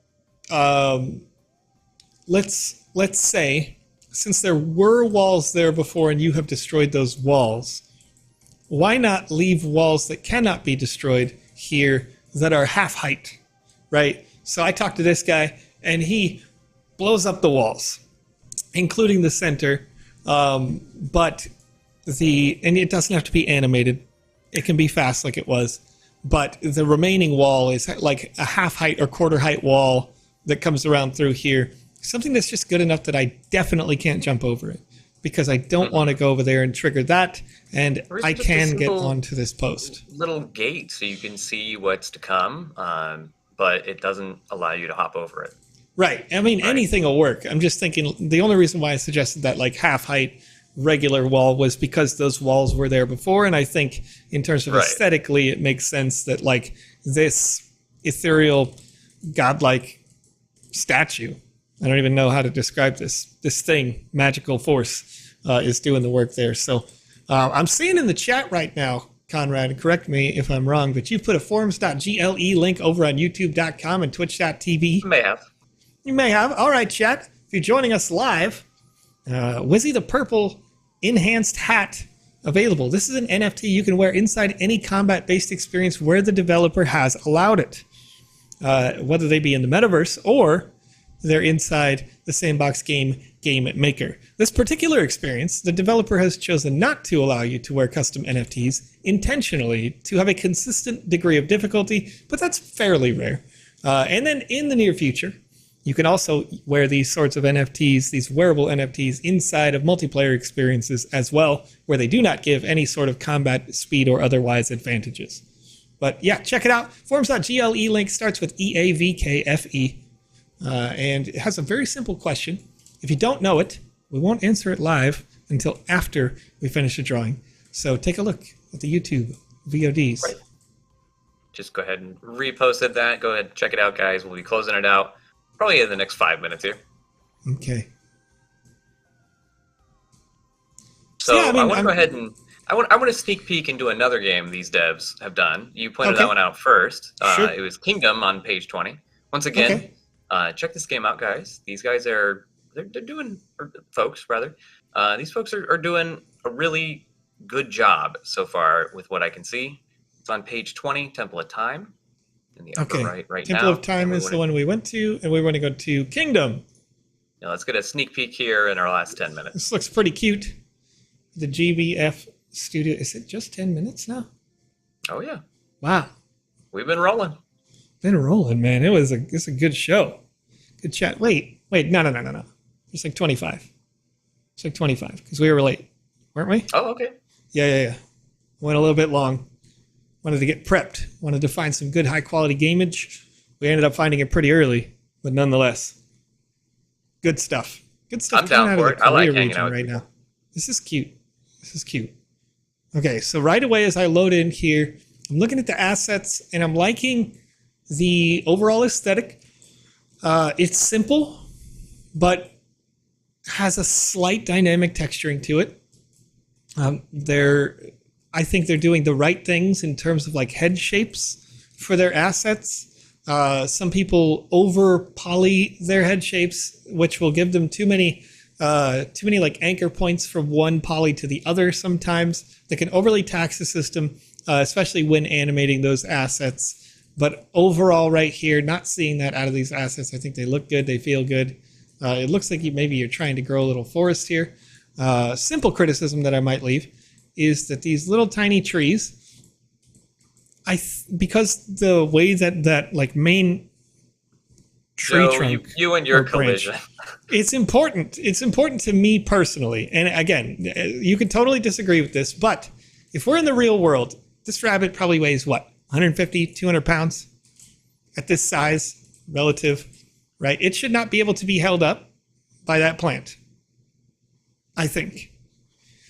A: Let's say, since there were walls there before and you have destroyed those walls, why not leave walls that cannot be destroyed here that are half height, right? So I talked to this guy, and he blows up the walls, including the center, and it doesn't have to be animated. It can be fast like it was, but the remaining wall is like a half height or quarter height wall that comes around through here. Something that's just good enough that I definitely can't jump over it, because I don't want to go over there and trigger that, and I can get onto this post.
B: Little gate so you can see what's to come, but it doesn't allow you to hop over it.
A: Right. I mean, anything will work. I'm just thinking the only reason why I suggested that like half height regular wall was because those walls were there before, and I think in terms of aesthetically, it makes sense that like this ethereal, godlike statue, I don't even know how to describe this thing, magical force, is doing the work there. So I'm seeing in the chat right now, Conrad, correct me if I'm wrong, but you put a forums.gle link over on youtube.com and twitch.tv. You may have. All right, chat. If you're joining us live, Wizzy the Purple Enhanced Hat available. This is an NFT you can wear inside any combat-based experience where the developer has allowed it, whether they be in the metaverse or they're inside the Sandbox Game Maker. This particular experience, the developer has chosen not to allow you to wear custom NFTs intentionally to have a consistent degree of difficulty, but that's fairly rare. And then in the near future, you can also wear these sorts of NFTs, these wearable NFTs, inside of multiplayer experiences as well, where they do not give any sort of combat speed or otherwise advantages. But yeah, check it out. Forums.gle link starts with EAVKFE. And it has a very simple question. If you don't know it, we won't answer it live until after we finish the drawing. So take a look at the YouTube VODs.
B: Right. Just go ahead and reposted that. Go ahead and check it out, guys. We'll be closing it out probably in the next 5 minutes here.
A: Okay.
B: So
A: yeah,
B: I want to go ahead and I want to sneak peek into another game these devs have done. You pointed that one out first.
A: Sure.
B: It was Kingdom on page 20. Once again, check this game out, guys. These guys they're doing, or folks rather. These folks are doing a really good job so far with what I can see. It's on page 20, Temple of Time. In the upper right
A: Temple
B: now.
A: of Time is the one we went to, and we want to go to Kingdom.
B: Now let's get a sneak peek here in our last 10 minutes.
A: This looks pretty cute. The GBFstudio. Is it just 10 minutes now?
B: Oh, yeah.
A: Wow.
B: We've been rolling.
A: Been rolling, man. It's a good show. Good chat. Wait. No. It's like 25. It's like 25 because we were late, weren't we?
B: Oh, okay.
A: Yeah. Went a little bit long. Wanted to get prepped. Wanted to find some good high quality gameage. We ended up finding it pretty early, but nonetheless, good stuff. Good stuff.
B: I'm down for it. I like hanging out
A: right now. This is cute. Okay, so right away as I load in here, I'm looking at the assets and I'm liking the overall aesthetic. It's simple, but has a slight dynamic texturing to it. I think they're doing the right things in terms of like head shapes for their assets. Some people over poly their head shapes, which will give them too many like anchor points from one poly to the other sometimes. They can overly tax the system, especially when animating those assets. But overall right here, not seeing that out of these assets. I think they look good. They feel good. It looks like maybe you're trying to grow a little forest here. Simple criticism that I might leave is that these little tiny trees, because the way that like main tree trunk,
B: you and your
A: branch,
B: collision.
A: It's important. It's important to me personally. And again, you can totally disagree with this, but if we're in the real world, this rabbit probably weighs what, 150, 200 pounds at this size relative, right? It should not be able to be held up by that plant, I think.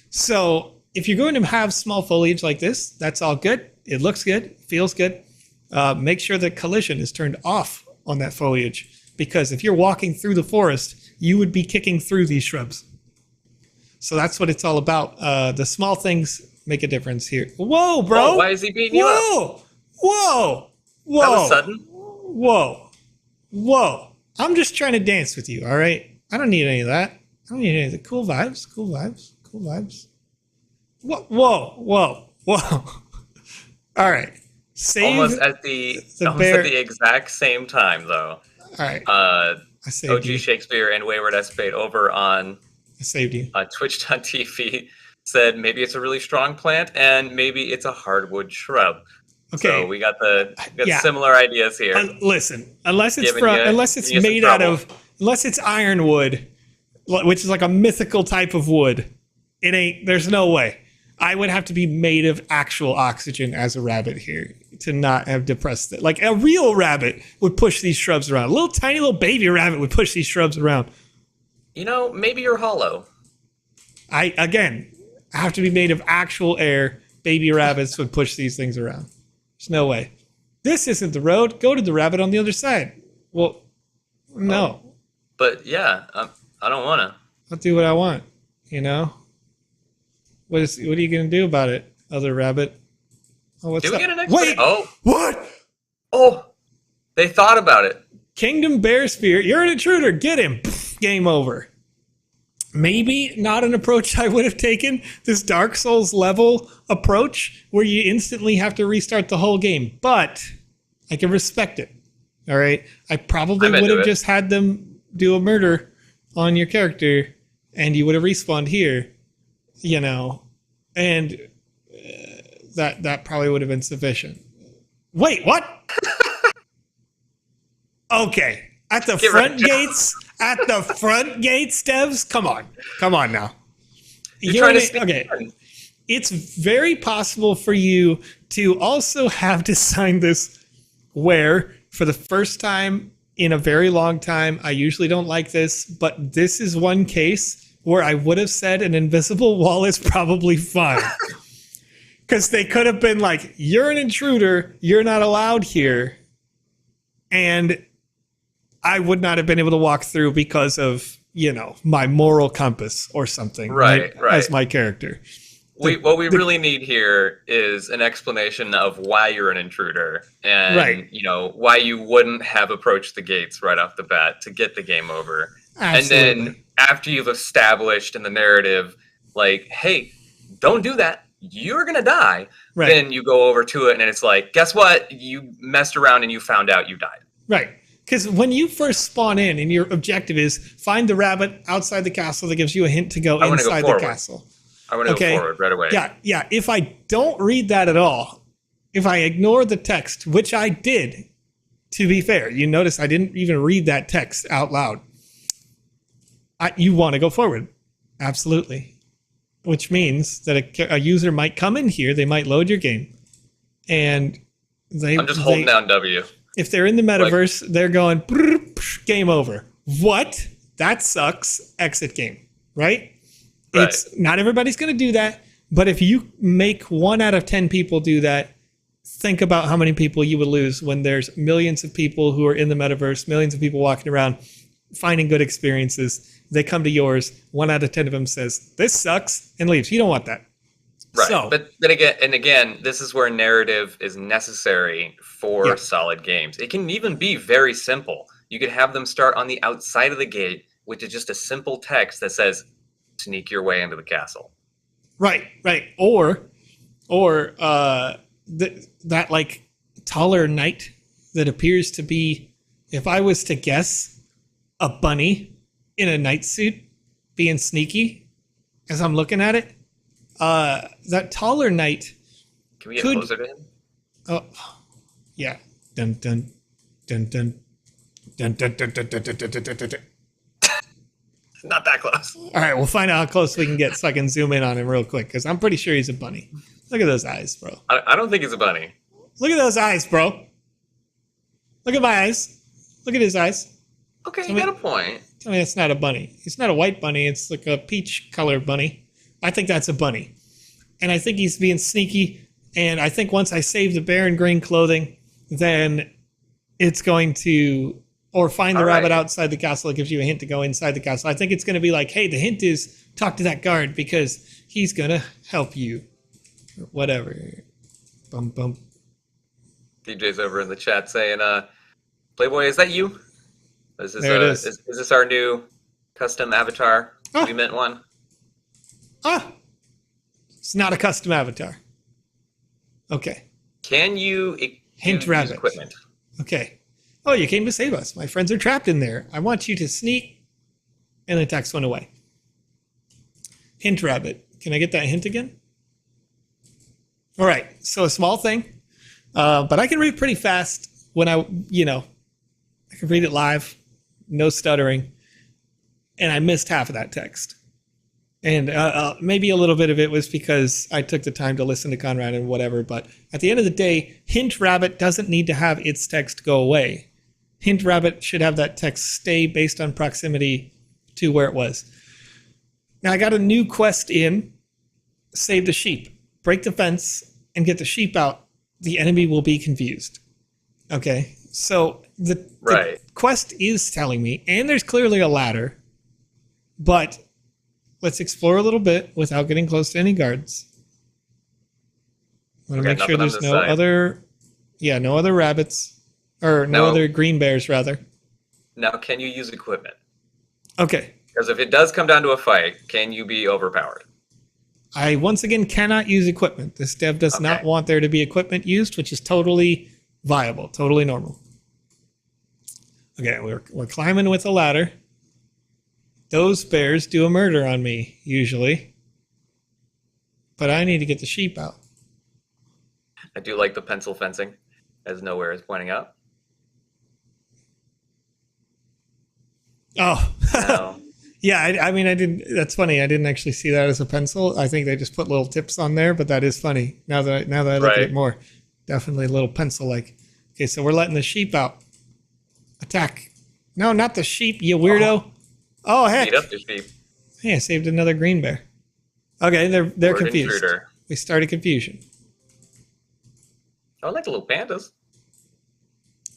A: So if you're going to have small foliage like this, that's all good. It looks good, feels good. Make sure that collision is turned off on that foliage, because if you're walking through the forest, you would be kicking through these shrubs. So that's what it's all about. The small things make a difference here. Whoa, bro!
B: Oh, why is he beating you up?
A: Whoa!
B: That was sudden.
A: Whoa! I'm just trying to dance with you, all right? I don't need any of that. I don't need any of the cool vibes. Whoa. All right.
B: Almost at the exact same time, though.
A: All right. I saved
B: OG
A: you.
B: Shakespeare and Wayward Espade over on
A: I saved you.
B: Twitch.tv said maybe it's a really strong plant and maybe it's a hardwood shrub.
A: Okay.
B: So we got similar ideas here.
A: Listen, unless it's ironwood, which is like a mythical type of wood, it ain't. There's no way. I would have to be made of actual oxygen as a rabbit here to not have depressed it. Like a real rabbit would push these shrubs around. A little tiny little baby rabbit would push these shrubs around.
B: You know, maybe you're hollow.
A: I have to be made of actual air. Baby rabbits would push these things around. There's no way. This isn't the road. Go to the rabbit on the other side. Well, no.
B: Oh, but yeah, I don't want to.
A: I'll do what I want, you know? What are you going to do about it, other rabbit? Oh, what's
B: Did we
A: up?
B: get an
A: Wait!
B: Oh!
A: What?
B: Oh! They thought about it.
A: Kingdom Bear Spear. You're an intruder. Get him. Pfft, game over. Maybe not an approach I would have taken. This Dark Souls level approach where you instantly have to restart the whole game. But I can respect it. All right? I probably would have just had them do a murder on your character and you would have respawned here. You know, and that probably would have been sufficient. Wait, what? Okay. At the
B: Get
A: front
B: right, John.
A: gates, devs, come on now.
B: You're trying to sneak
A: Okay.
B: in.
A: It's very possible for you to also have designed this where, for the first time in a very long time, I usually don't like this, but this is one case where I would have said an invisible wall is probably fine. Because they could have been like, you're an intruder, you're not allowed here. And I would not have been able to walk through because of, my moral compass or something.
B: Right.
A: As my character.
B: What we really need here is an explanation of why you're an intruder and, why you wouldn't have approached the gates right off the bat to get the game over.
A: Absolutely.
B: And then after you've established in the narrative, like, hey, don't do that. You're going to die.
A: Right.
B: Then you go over to it and it's like, guess what? You messed around and you found out you died.
A: Right. Because when you first spawn in and your objective is find the rabbit outside the castle that gives you a hint to go inside the castle.
B: I want to go forward right away.
A: Yeah. If I don't read that at all, if I ignore the text, which I did, to be fair, you notice I didn't even read that text out loud. You want to go forward. Absolutely. Which means that a user might come in here, they might load your game, and
B: I'm just holding down W.
A: If they're in the metaverse, they're going, game over. What? That sucks. Exit game, right? It's not everybody's going to do that, but if you make 1 out of 10 people do that, think about how many people you would lose when there's millions of people who are in the metaverse, millions of people walking around, finding good experiences. They come to yours. 1 out of 10 of them says, this sucks, and leaves. You don't want that.
B: Right.
A: So,
B: but again, this is where narrative is necessary for solid games. It can even be very simple. You could have them start on the outside of the gate, which is just a simple text that says, sneak your way into the castle.
A: Right. Or that like taller knight that appears to be, if I was to guess, a bunny in a knight suit being sneaky as I'm looking at it. That taller knight.
B: Can we get closer to him?
A: Oh, yeah. Dun dun dun dun dun dun dun dun dun dun dun dun dun.
B: Not that close.
A: All right, we'll find out how close we can get so I can zoom in on him real quick because I'm pretty sure he's a bunny. Look at those eyes, bro.
B: I don't think he's a bunny.
A: Look at those eyes, bro. Look at my eyes. Look at his eyes.
B: Okay, you got a point.
A: Tell me that's not a bunny. It's not a white bunny. It's like a peach colored bunny. I think that's a bunny. And I think he's being sneaky. And I think once I save the bear in green clothing, then it's going to... Or find the rabbit outside the castle that gives you a hint to go inside the castle. I think it's going to be like, hey, the hint is talk to that guard because he's going to help you. Or whatever. Bum, bum.
B: DJ's over in the chat saying, Playboy, is that you? Is this,
A: there it is.
B: Is this our new custom avatar? We meant one.
A: It's not a custom avatar. Okay.
B: Can you
A: hint rabbit
B: equipment?
A: Okay. Oh, you came to save us. My friends are trapped in there. I want you to sneak. And the text went away. Hint rabbit. Can I get that hint again? All right. So a small thing. But I can read pretty fast when I can read it live. No stuttering. And I missed half of that text. And maybe a little bit of it was because I took the time to listen to Conrad and whatever. But at the end of the day, hint rabbit doesn't need to have its text go away. Hint rabbit should have that text stay based on proximity to where it was. Now I got a new quest in. Save the sheep. Break the fence and get the sheep out. The enemy will be confused. Okay. So the quest is telling me, and there's clearly a ladder, but let's explore a little bit without getting close to any guards. I want to make sure there's no other rabbits. Or no other green bears, rather.
B: Now, can you use equipment?
A: Okay.
B: Because if it does come down to a fight, can you be overpowered?
A: I, once again, cannot use equipment. This dev does not want there to be equipment used, which is totally viable, totally normal. Okay, we're climbing with a ladder. Those bears do a murder on me, usually. But I need to get the sheep out.
B: I do like the pencil fencing, as Nowhere is pointing out.
A: Oh,
B: No.
A: yeah. I mean, I didn't. That's funny. I didn't actually see that as a pencil. I think they just put little tips on there, but that is funny. Now that I look at
B: Right.
A: it more, definitely a little pencil like. Okay, so we're letting the sheep out. Attack. No, not the sheep, you weirdo. Oh, heck.
B: Beat up the sheep.
A: Hey, I saved another green bear. Okay, they're
B: Word
A: confused.
B: intruder.
A: We started confusion.
B: I like the little pandas.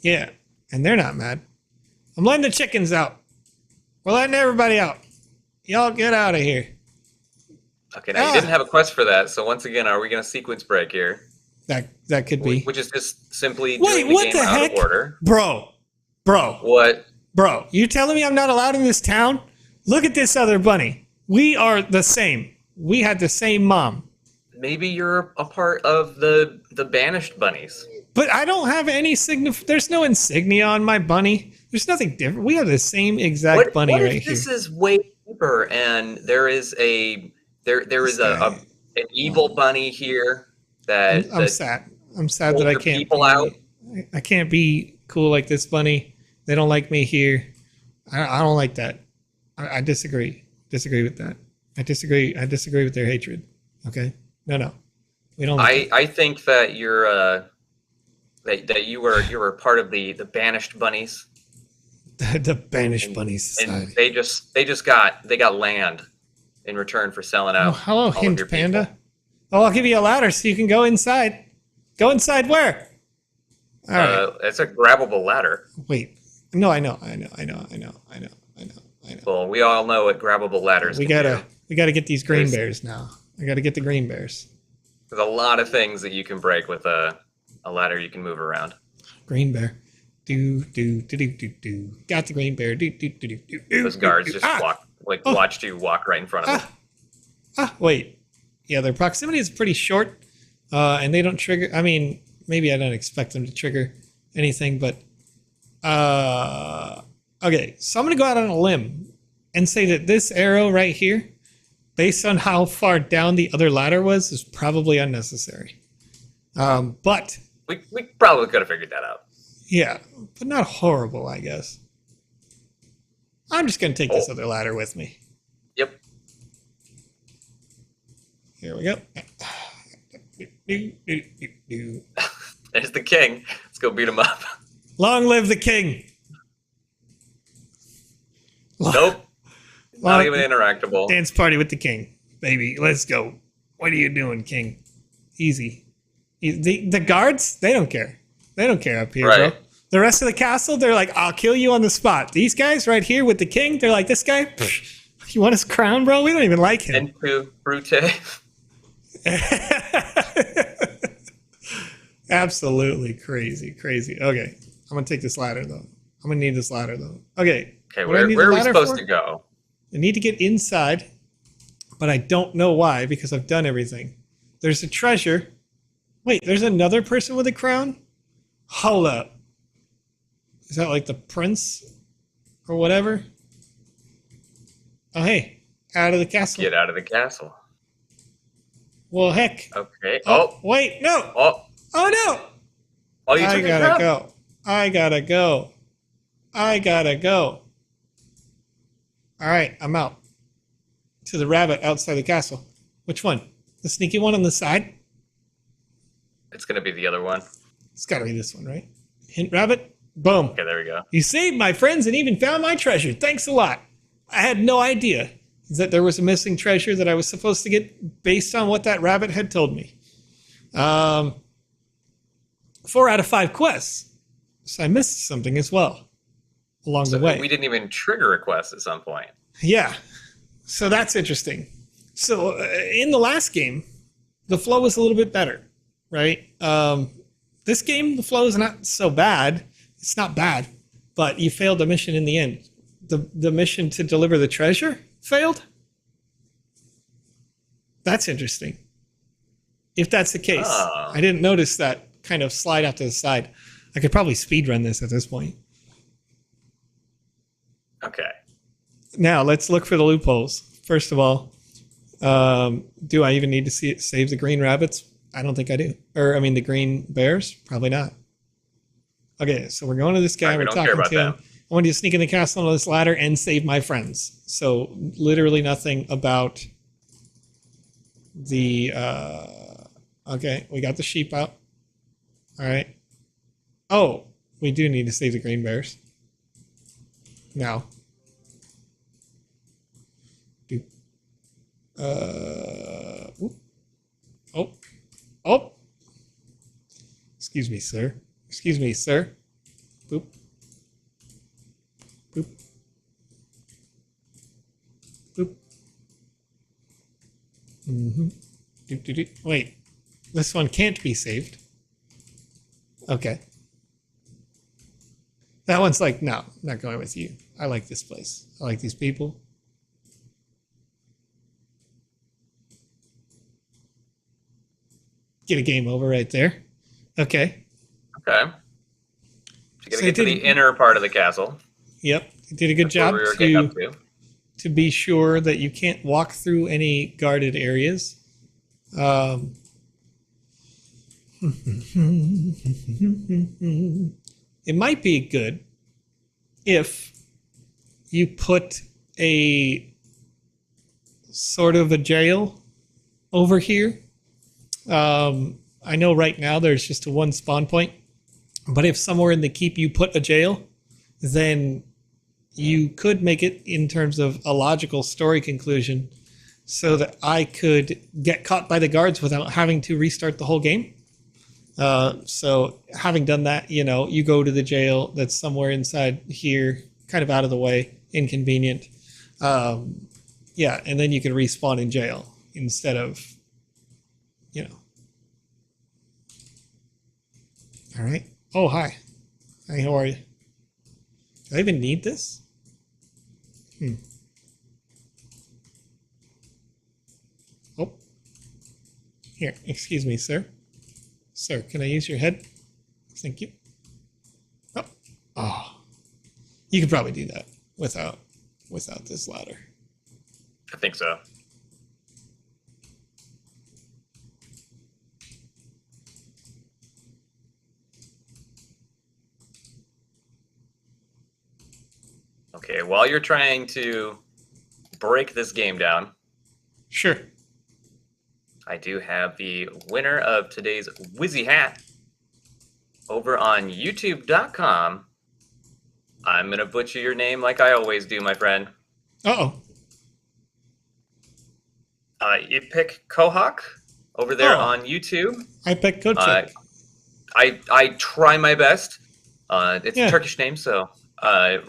A: Yeah, and they're not mad. I'm letting the chickens out. We're letting everybody out. Y'all get out of here.
B: Okay, now you didn't have a quest for that, so once again, are we going to sequence break here?
A: That could be.
B: Which is just simply
A: Wait,
B: doing the
A: what
B: game
A: the
B: out
A: heck?
B: of order.
A: Bro.
B: What?
A: Bro, you telling me I'm not allowed in this town? Look at this other bunny. We are the same. We had the same mom.
B: Maybe you're a part of the banished bunnies.
A: But I don't have any there's no insignia on my bunny. There's nothing different. We have the same exact bunny
B: what
A: right
B: if
A: here.
B: this is way deeper and there is an evil bunny here that
A: I'm sad. I'm sad that I
B: pulls the
A: can't
B: people out.
A: I can't be cool like this bunny. They don't like me here. I don't like that. I disagree. Disagree with that. I disagree with their hatred. Okay? No. We don't like
B: I think that you're that you were part of the banished bunnies.
A: the banished bunny society.
B: And they got land in return for selling out.
A: Oh, hello,
B: all of
A: Hint
B: your
A: Panda.
B: people.
A: Oh, I'll give you a ladder so you can go inside. Go inside where? All right.
B: It's a grabbable ladder.
A: Wait. No, I know.
B: Well, we all know what grabbable ladders
A: We
B: can
A: gotta get these green
B: There's-
A: bears now. I gotta get the green bears.
B: do. There's a lot of things that you can break with a ladder you can move around.
A: Green bear. Do. Got the green bear. Do.
B: Those guards just
A: Ah!
B: watched you walk right in front of them.
A: Wait. Yeah, their proximity is pretty short, and they don't trigger. I mean, maybe I don't expect them to trigger anything, but okay. So I'm gonna go out on a limb and say that this arrow right here, based on how far down the other ladder was, is probably unnecessary. But
B: We probably could have figured that out.
A: yeah, but not horrible, I guess. I'm just gonna take this other ladder with me.
B: Yep.
A: Here we go.
B: There's the king. Let's go beat him up.
A: Long live the king.
B: Nope. Not even interactable.
A: Dance party with the king, baby. Let's go. What are you doing, king? Easy. The guards, they don't care. They don't care up here,
B: Right.
A: bro. The rest of the castle, they're like, I'll kill you on the spot. These guys right here with the king, they're like, this guy, you want his crown, bro? We don't even like him.
B: Into Brute.
A: Absolutely crazy. Okay, I'm gonna take this ladder though. I'm gonna need this ladder though. Okay.
B: Okay,
A: what do I need
B: where
A: the
B: are we
A: ladder
B: supposed
A: for?
B: to go?
A: I need to get inside, but I don't know why because I've done everything. There's a treasure. Wait, there's another person with a crown? Hold up. Is that like the prince or whatever? Oh, hey, out of the castle.
B: Get out of the castle.
A: Well, heck.
B: Okay.
A: Oh, wait, no.
B: Oh,
A: Oh, no.
B: you
A: I
B: took
A: gotta
B: a
A: go. I gotta go. All right, I'm out. To the rabbit outside the castle. Which one? The sneaky one on the side?
B: It's gonna be the other one.
A: It's gotta be this one, right? Hint rabbit. Boom.
B: Okay, there we go.
A: You saved my friends and even found my treasure. Thanks a lot. I had no idea that there was a missing treasure that I was supposed to get based on what that rabbit had told me. 4 out of 5 quests. So I missed something as well along the way.
B: We didn't even trigger a quest at some point.
A: Yeah. So that's interesting. So in the last game, the flow was a little bit better, right? This game, the flow is not so bad. It's not bad, but you failed the mission in the end. The mission to deliver the treasure failed? That's interesting. If that's the case,
B: Oh.
A: I didn't notice that kind of slide out to the side. I could probably speedrun this at this point.
B: Okay.
A: Now, let's look for the loopholes. First of all, do I even need to save the green rabbits? I don't think I do. Or, I mean, the green bears? Probably not. Okay, so we're going to this guy.
B: Right, we
A: we're
B: don't care
A: talking
B: about
A: to him.
B: them.
A: I want you to sneak in the castle on this ladder and save my friends. So literally nothing about the, okay, we got the sheep out. All right. Oh, we do need to save the green bears. Now. Oh. Oh. Excuse me, sir. Excuse me, sir. Boop. Boop. Boop. Mm-hmm. Doop, doop, doop. Wait. This one can't be saved. Okay. That one's like, no, I'm not going with you. I like this place. I like these people. Get a game over right there. Okay.
B: Okay. So you gotta get to the inner part of the castle.
A: Yep. You did a good job to be sure that you can't walk through any guarded areas. It might be good if you put a sort of a jail over here. I know right now there's just a one spawn point, but if somewhere in the keep you put a jail, then you could make it in terms of a logical story conclusion so that I could get caught by the guards without having to restart the whole game. So having done that, you know, you go to the jail that's somewhere inside here, kind of out of the way, inconvenient. Yeah, and then you can respawn in jail instead of, you know. All right. Oh, hi. Hi, how are you? Do I even need this? Oh. Here, excuse me, sir. Sir, can I use your head? Thank you. Oh. Oh. You could probably do that without this ladder.
B: I think so. Okay, while you're trying to break this game down,
A: sure,
B: I do have the winner of today's Wizzy hat over on YouTube.com. I'm going to butcher your name like I always do, my friend.
A: Uh-oh.
B: You pick Kohawk over there on YouTube.
A: I picked Kochak.
B: I try my best. It's a Turkish name, so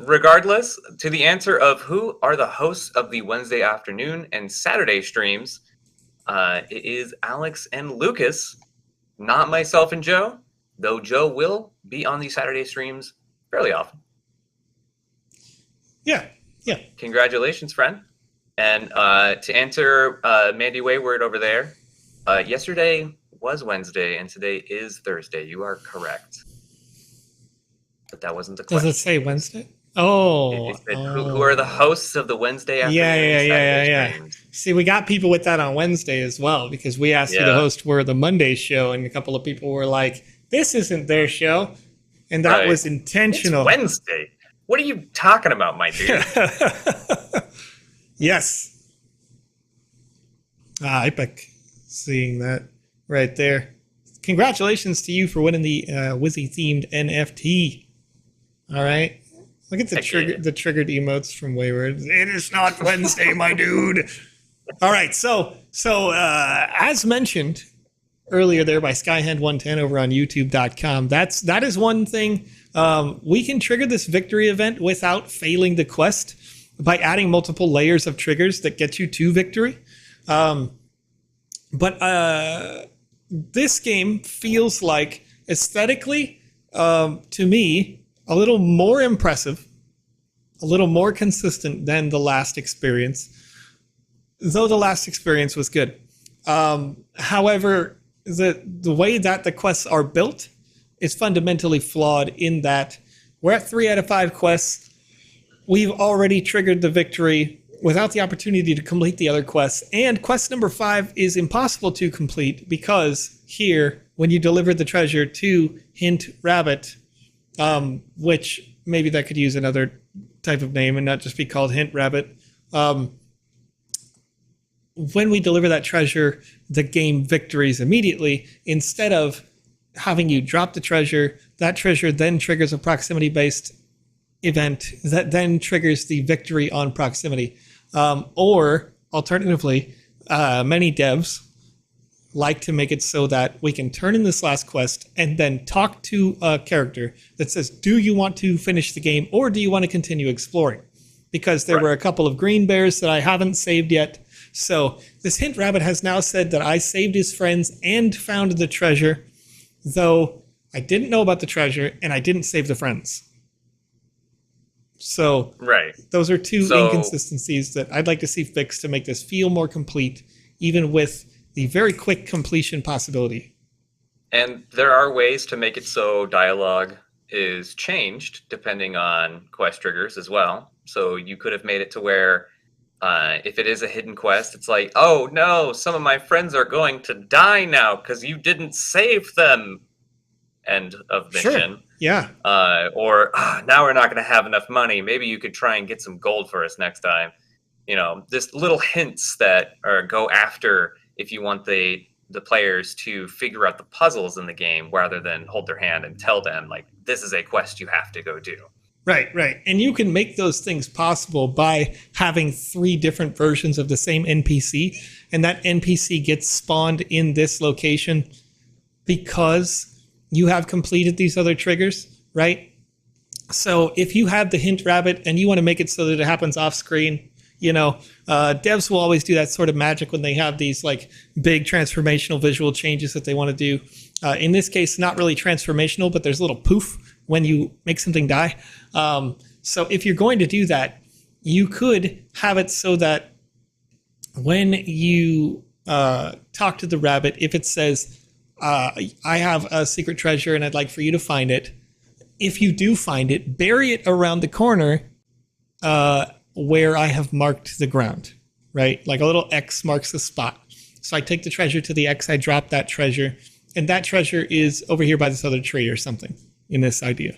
B: regardless, to the answer of who are the hosts of the Wednesday afternoon and Saturday streams, it is Alex and Lucas, not myself and Joe, though Joe will be on the Saturday streams fairly often.
A: Yeah.
B: Congratulations, friend. And to answer Mandy Wayward over there, yesterday was Wednesday and today is Thursday. You are correct. But that wasn't the question.
A: Does it say Wednesday? Oh.
B: It said, who are the hosts of the Wednesday afternoon?
A: Yeah. See, we got people with that on Wednesday as well, because we asked who the hosts were the Monday show, and a couple of people were like, this isn't their show. And that was intentional.
B: It's Wednesday. What are you talking about, my dude?
A: Yes. Epic. Seeing that right there. Congratulations to you for winning the Wizzy-themed NFT. All right. Look at the triggered emotes from Wayward. It is not Wednesday, my dude. All right. So as mentioned earlier there by Skyhand110 over on YouTube.com, that is one thing. We can trigger this victory event without failing the quest by adding multiple layers of triggers that get you to victory. But this game feels like aesthetically, to me, a little more impressive, a little more consistent than the last experience, though the last experience was good. However, the way that the quests are built is fundamentally flawed in that we're at 3 out of 5 quests. We've already triggered the victory without the opportunity to complete the other quests. And quest number 5 is impossible to complete because here, when you deliver the treasure to Hint Rabbit, which maybe that could use another type of name and not just be called Hint Rabbit. When we deliver that treasure, the game victories immediately. Instead of having you drop the treasure, that treasure then triggers a proximity-based event that then triggers the victory on proximity. Or alternatively, many devs like to make it so that we can turn in this last quest and then talk to a character that says, do you want to finish the game or do you want to continue exploring? Because there were a couple of green bears that I haven't saved yet. So this Hint Rabbit has now said that I saved his friends and found the treasure, though I didn't know about the treasure and I didn't save the friends. So those are two inconsistencies that I'd like to see fixed to make this feel more complete, even with the very quick completion possibility.
B: And there are ways to make it so dialogue is changed depending on quest triggers as well. So you could have made it to where if it is a hidden quest, it's like, oh no, some of my friends are going to die now because you didn't save them. End of mission.
A: Sure. Yeah.
B: Or now we're not going to have enough money. Maybe you could try and get some gold for us next time. You know, just little hints that go after if you want the players to figure out the puzzles in the game rather than hold their hand and tell them, like, this is a quest you have to go do.
A: Right. And you can make those things possible by having 3 different versions of the same NPC, and that NPC gets spawned in this location because you have completed these other triggers, right? So if you have the Hint Rabbit and you want to make it so that it happens off screen, you know, devs will always do that sort of magic when they have these like big transformational visual changes that they want to do. In this case, not really transformational, but there's a little poof when you make something die. So if you're going to do that, you could have it so that when you talk to the rabbit, if it says, I have a secret treasure and I'd like for you to find it, if you do find it, bury it around the corner where I have marked the ground, right? Like a little X marks the spot. So I take the treasure to the X, I drop that treasure, and that treasure is over here by this other tree or something in this idea.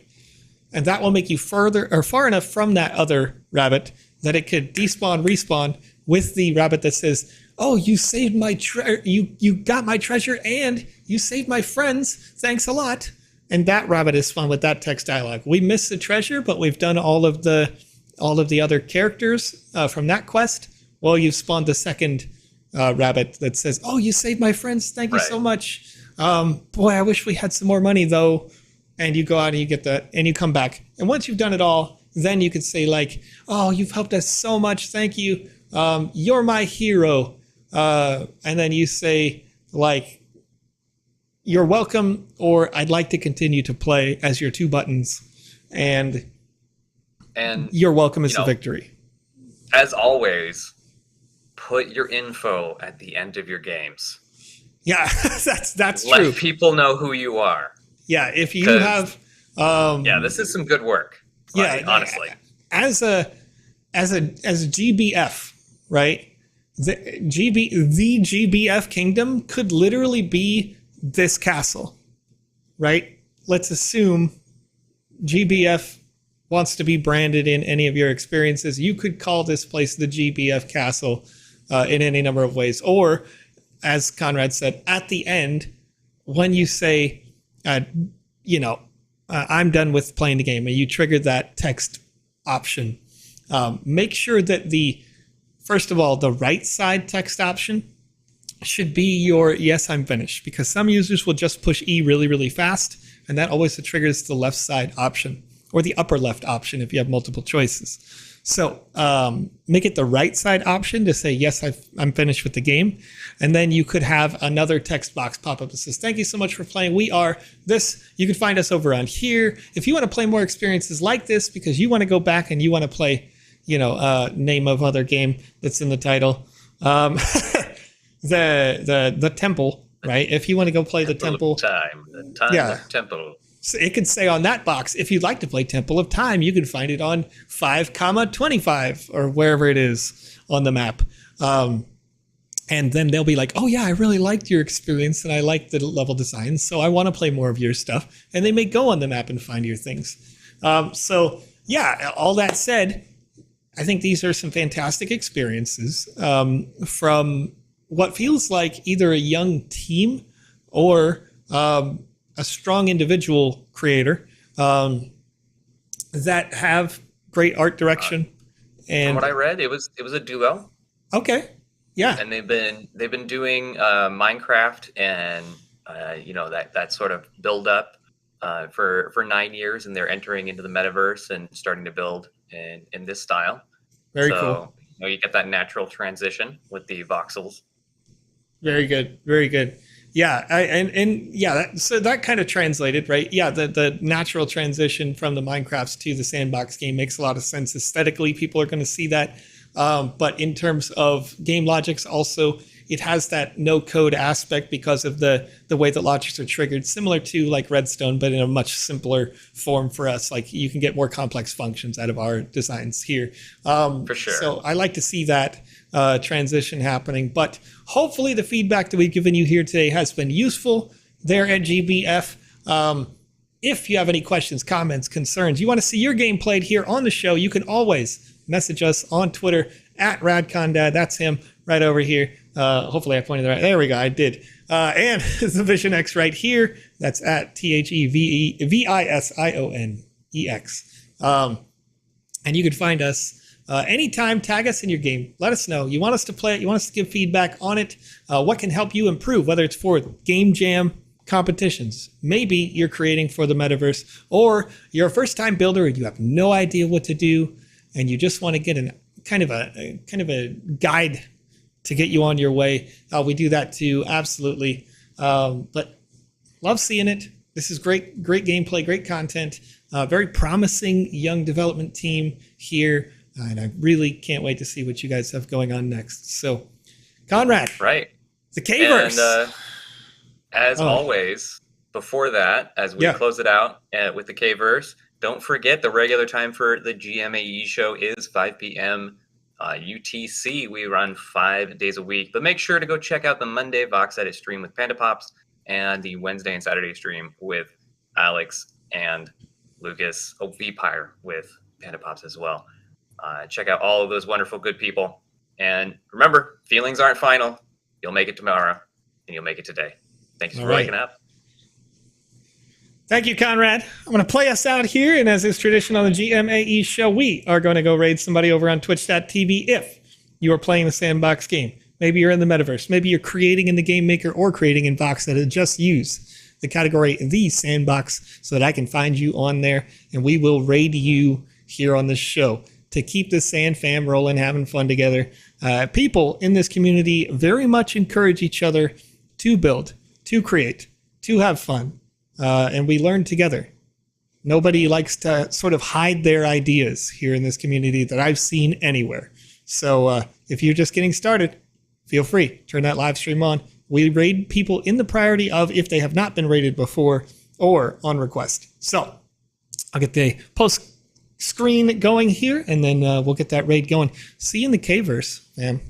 A: And that will make you further or far enough from that other rabbit that it could despawn, respawn with the rabbit that says, oh, you saved my you got my treasure and you saved my friends. Thanks a lot. And that rabbit is fun with that text dialogue. We missed the treasure, but we've done all of the other characters from that quest. Well, you've spawned the second rabbit that says, oh, you saved my friends. Thank you so much. Boy, I wish we had some more money though. And you go out and you get that and you come back. And once you've done it all, then you could say like, oh, you've helped us so much. Thank you. You're my hero. And then you say like, you're welcome, or I'd like to continue to play as your 2 buttons. And you're welcome is the victory.
B: As always, put your info at the end of your games.
A: Yeah, that's true.
B: Let people know who you are.
A: Yeah, if you have...
B: this is some good work. Like, honestly. As
A: a GBF, right? The GBF kingdom could literally be this castle, right? Let's assume GBF wants to be branded in any of your experiences. You could call this place the GBF castle in any number of ways. Or, as Conrad said, at the end, when you say, I'm done with playing the game, and you trigger that text option, make sure that first of all, the right side text option should be your yes, I'm finished, because some users will just push E really, really fast, and that always triggers the left side option or the upper left option if you have multiple choices. So make it the right side option to say, yes, I'm finished with the game. And then you could have another text box pop up that says, thank you so much for playing. We are this. You can find us over on here. If you want to play more experiences like this because you want to go back and you want to play, name of other game that's in the title. The temple, right? If you want to go play the temple.
B: The time of temple.
A: So it could say on that box, if you'd like to play Temple of Time, you can find it on 5,25 or wherever it is on the map. And then they'll be like, oh yeah, I really liked your experience and I liked the level design, so I want to play more of your stuff. And they may go on the map and find your things. So yeah, all that said, I think these are some fantastic experiences from what feels like either a young team or a strong individual creator that have great art direction. And
B: From what I read, it was a duo.
A: Okay. Yeah.
B: And they've been doing Minecraft and that sort of build up for 9 years, and they're entering into the metaverse and starting to build in this style.
A: Very cool.
B: You get that natural transition with the voxels.
A: Very good. Very good. Yeah. So that kind of translated, right? Yeah. The natural transition from the Minecrafts to the Sandbox game makes a lot of sense. Aesthetically, people are going to see that. But in terms of game logics, also, it has that no code aspect because of the way that logics are triggered, similar to like Redstone, but in a much simpler form for us. Like you can get more complex functions out of our designs here.
B: For sure.
A: So I like to see that transition happening. But hopefully the feedback that we've given you here today has been useful there at GBF. If you have any questions, comments, concerns, you want to see your game played here on the show, you can always message us on Twitter at RadconDad. That's him right over here. Hopefully I pointed the right. There we go. I did. And the Vision X right here. That's at TheVisionex. And you can find us anytime. Tag us in your game. Let us know. You want us to play it. You want us to give feedback on it. What can help you improve, whether it's for game jam competitions. Maybe you're creating for the metaverse, or you're a first-time builder and you have no idea what to do, and you just want to get a kind of a guide to get you on your way. We do that too, absolutely. But love seeing it. This is great gameplay, great content. Very promising young development team here, and I really can't wait to see what you guys have going on next. So, Conrad,
B: right?
A: The K-verse.
B: And as always, before that, as we close it out with the K-verse, don't forget the regular time for the GMAE show is 5 p.m. UTC. We run 5 days a week, but make sure to go check out the Monday VoxEdit stream with PandaPops and the Wednesday and Saturday stream with Alex and Lucas, VPire with PandaPops as well. Check out all of those wonderful, good people. And remember, feelings aren't final. You'll make it tomorrow, and you'll make it today. Thank you for waking up.
A: Thank you, Conrad. I'm going to play us out here, and as is tradition on the GMAE show, we are going to go raid somebody over on twitch.tv if you are playing the Sandbox game. Maybe you're in the metaverse. Maybe you're creating in the Game Maker or creating in VoxEdit. Just use the category The Sandbox so that I can find you on there, and we will raid you here on the show to keep the Sand fam rolling, having fun together. People in this community very much encourage each other to build, to create, to have fun. And we learn together. Nobody likes to sort of hide their ideas here in this community that I've seen anywhere. So if you're just getting started, feel free. Turn that live stream on. We raid people in the priority of if they have not been raided before or on request. So I'll get the post screen going here, and then we'll get that raid going. See you in the K-verse, man.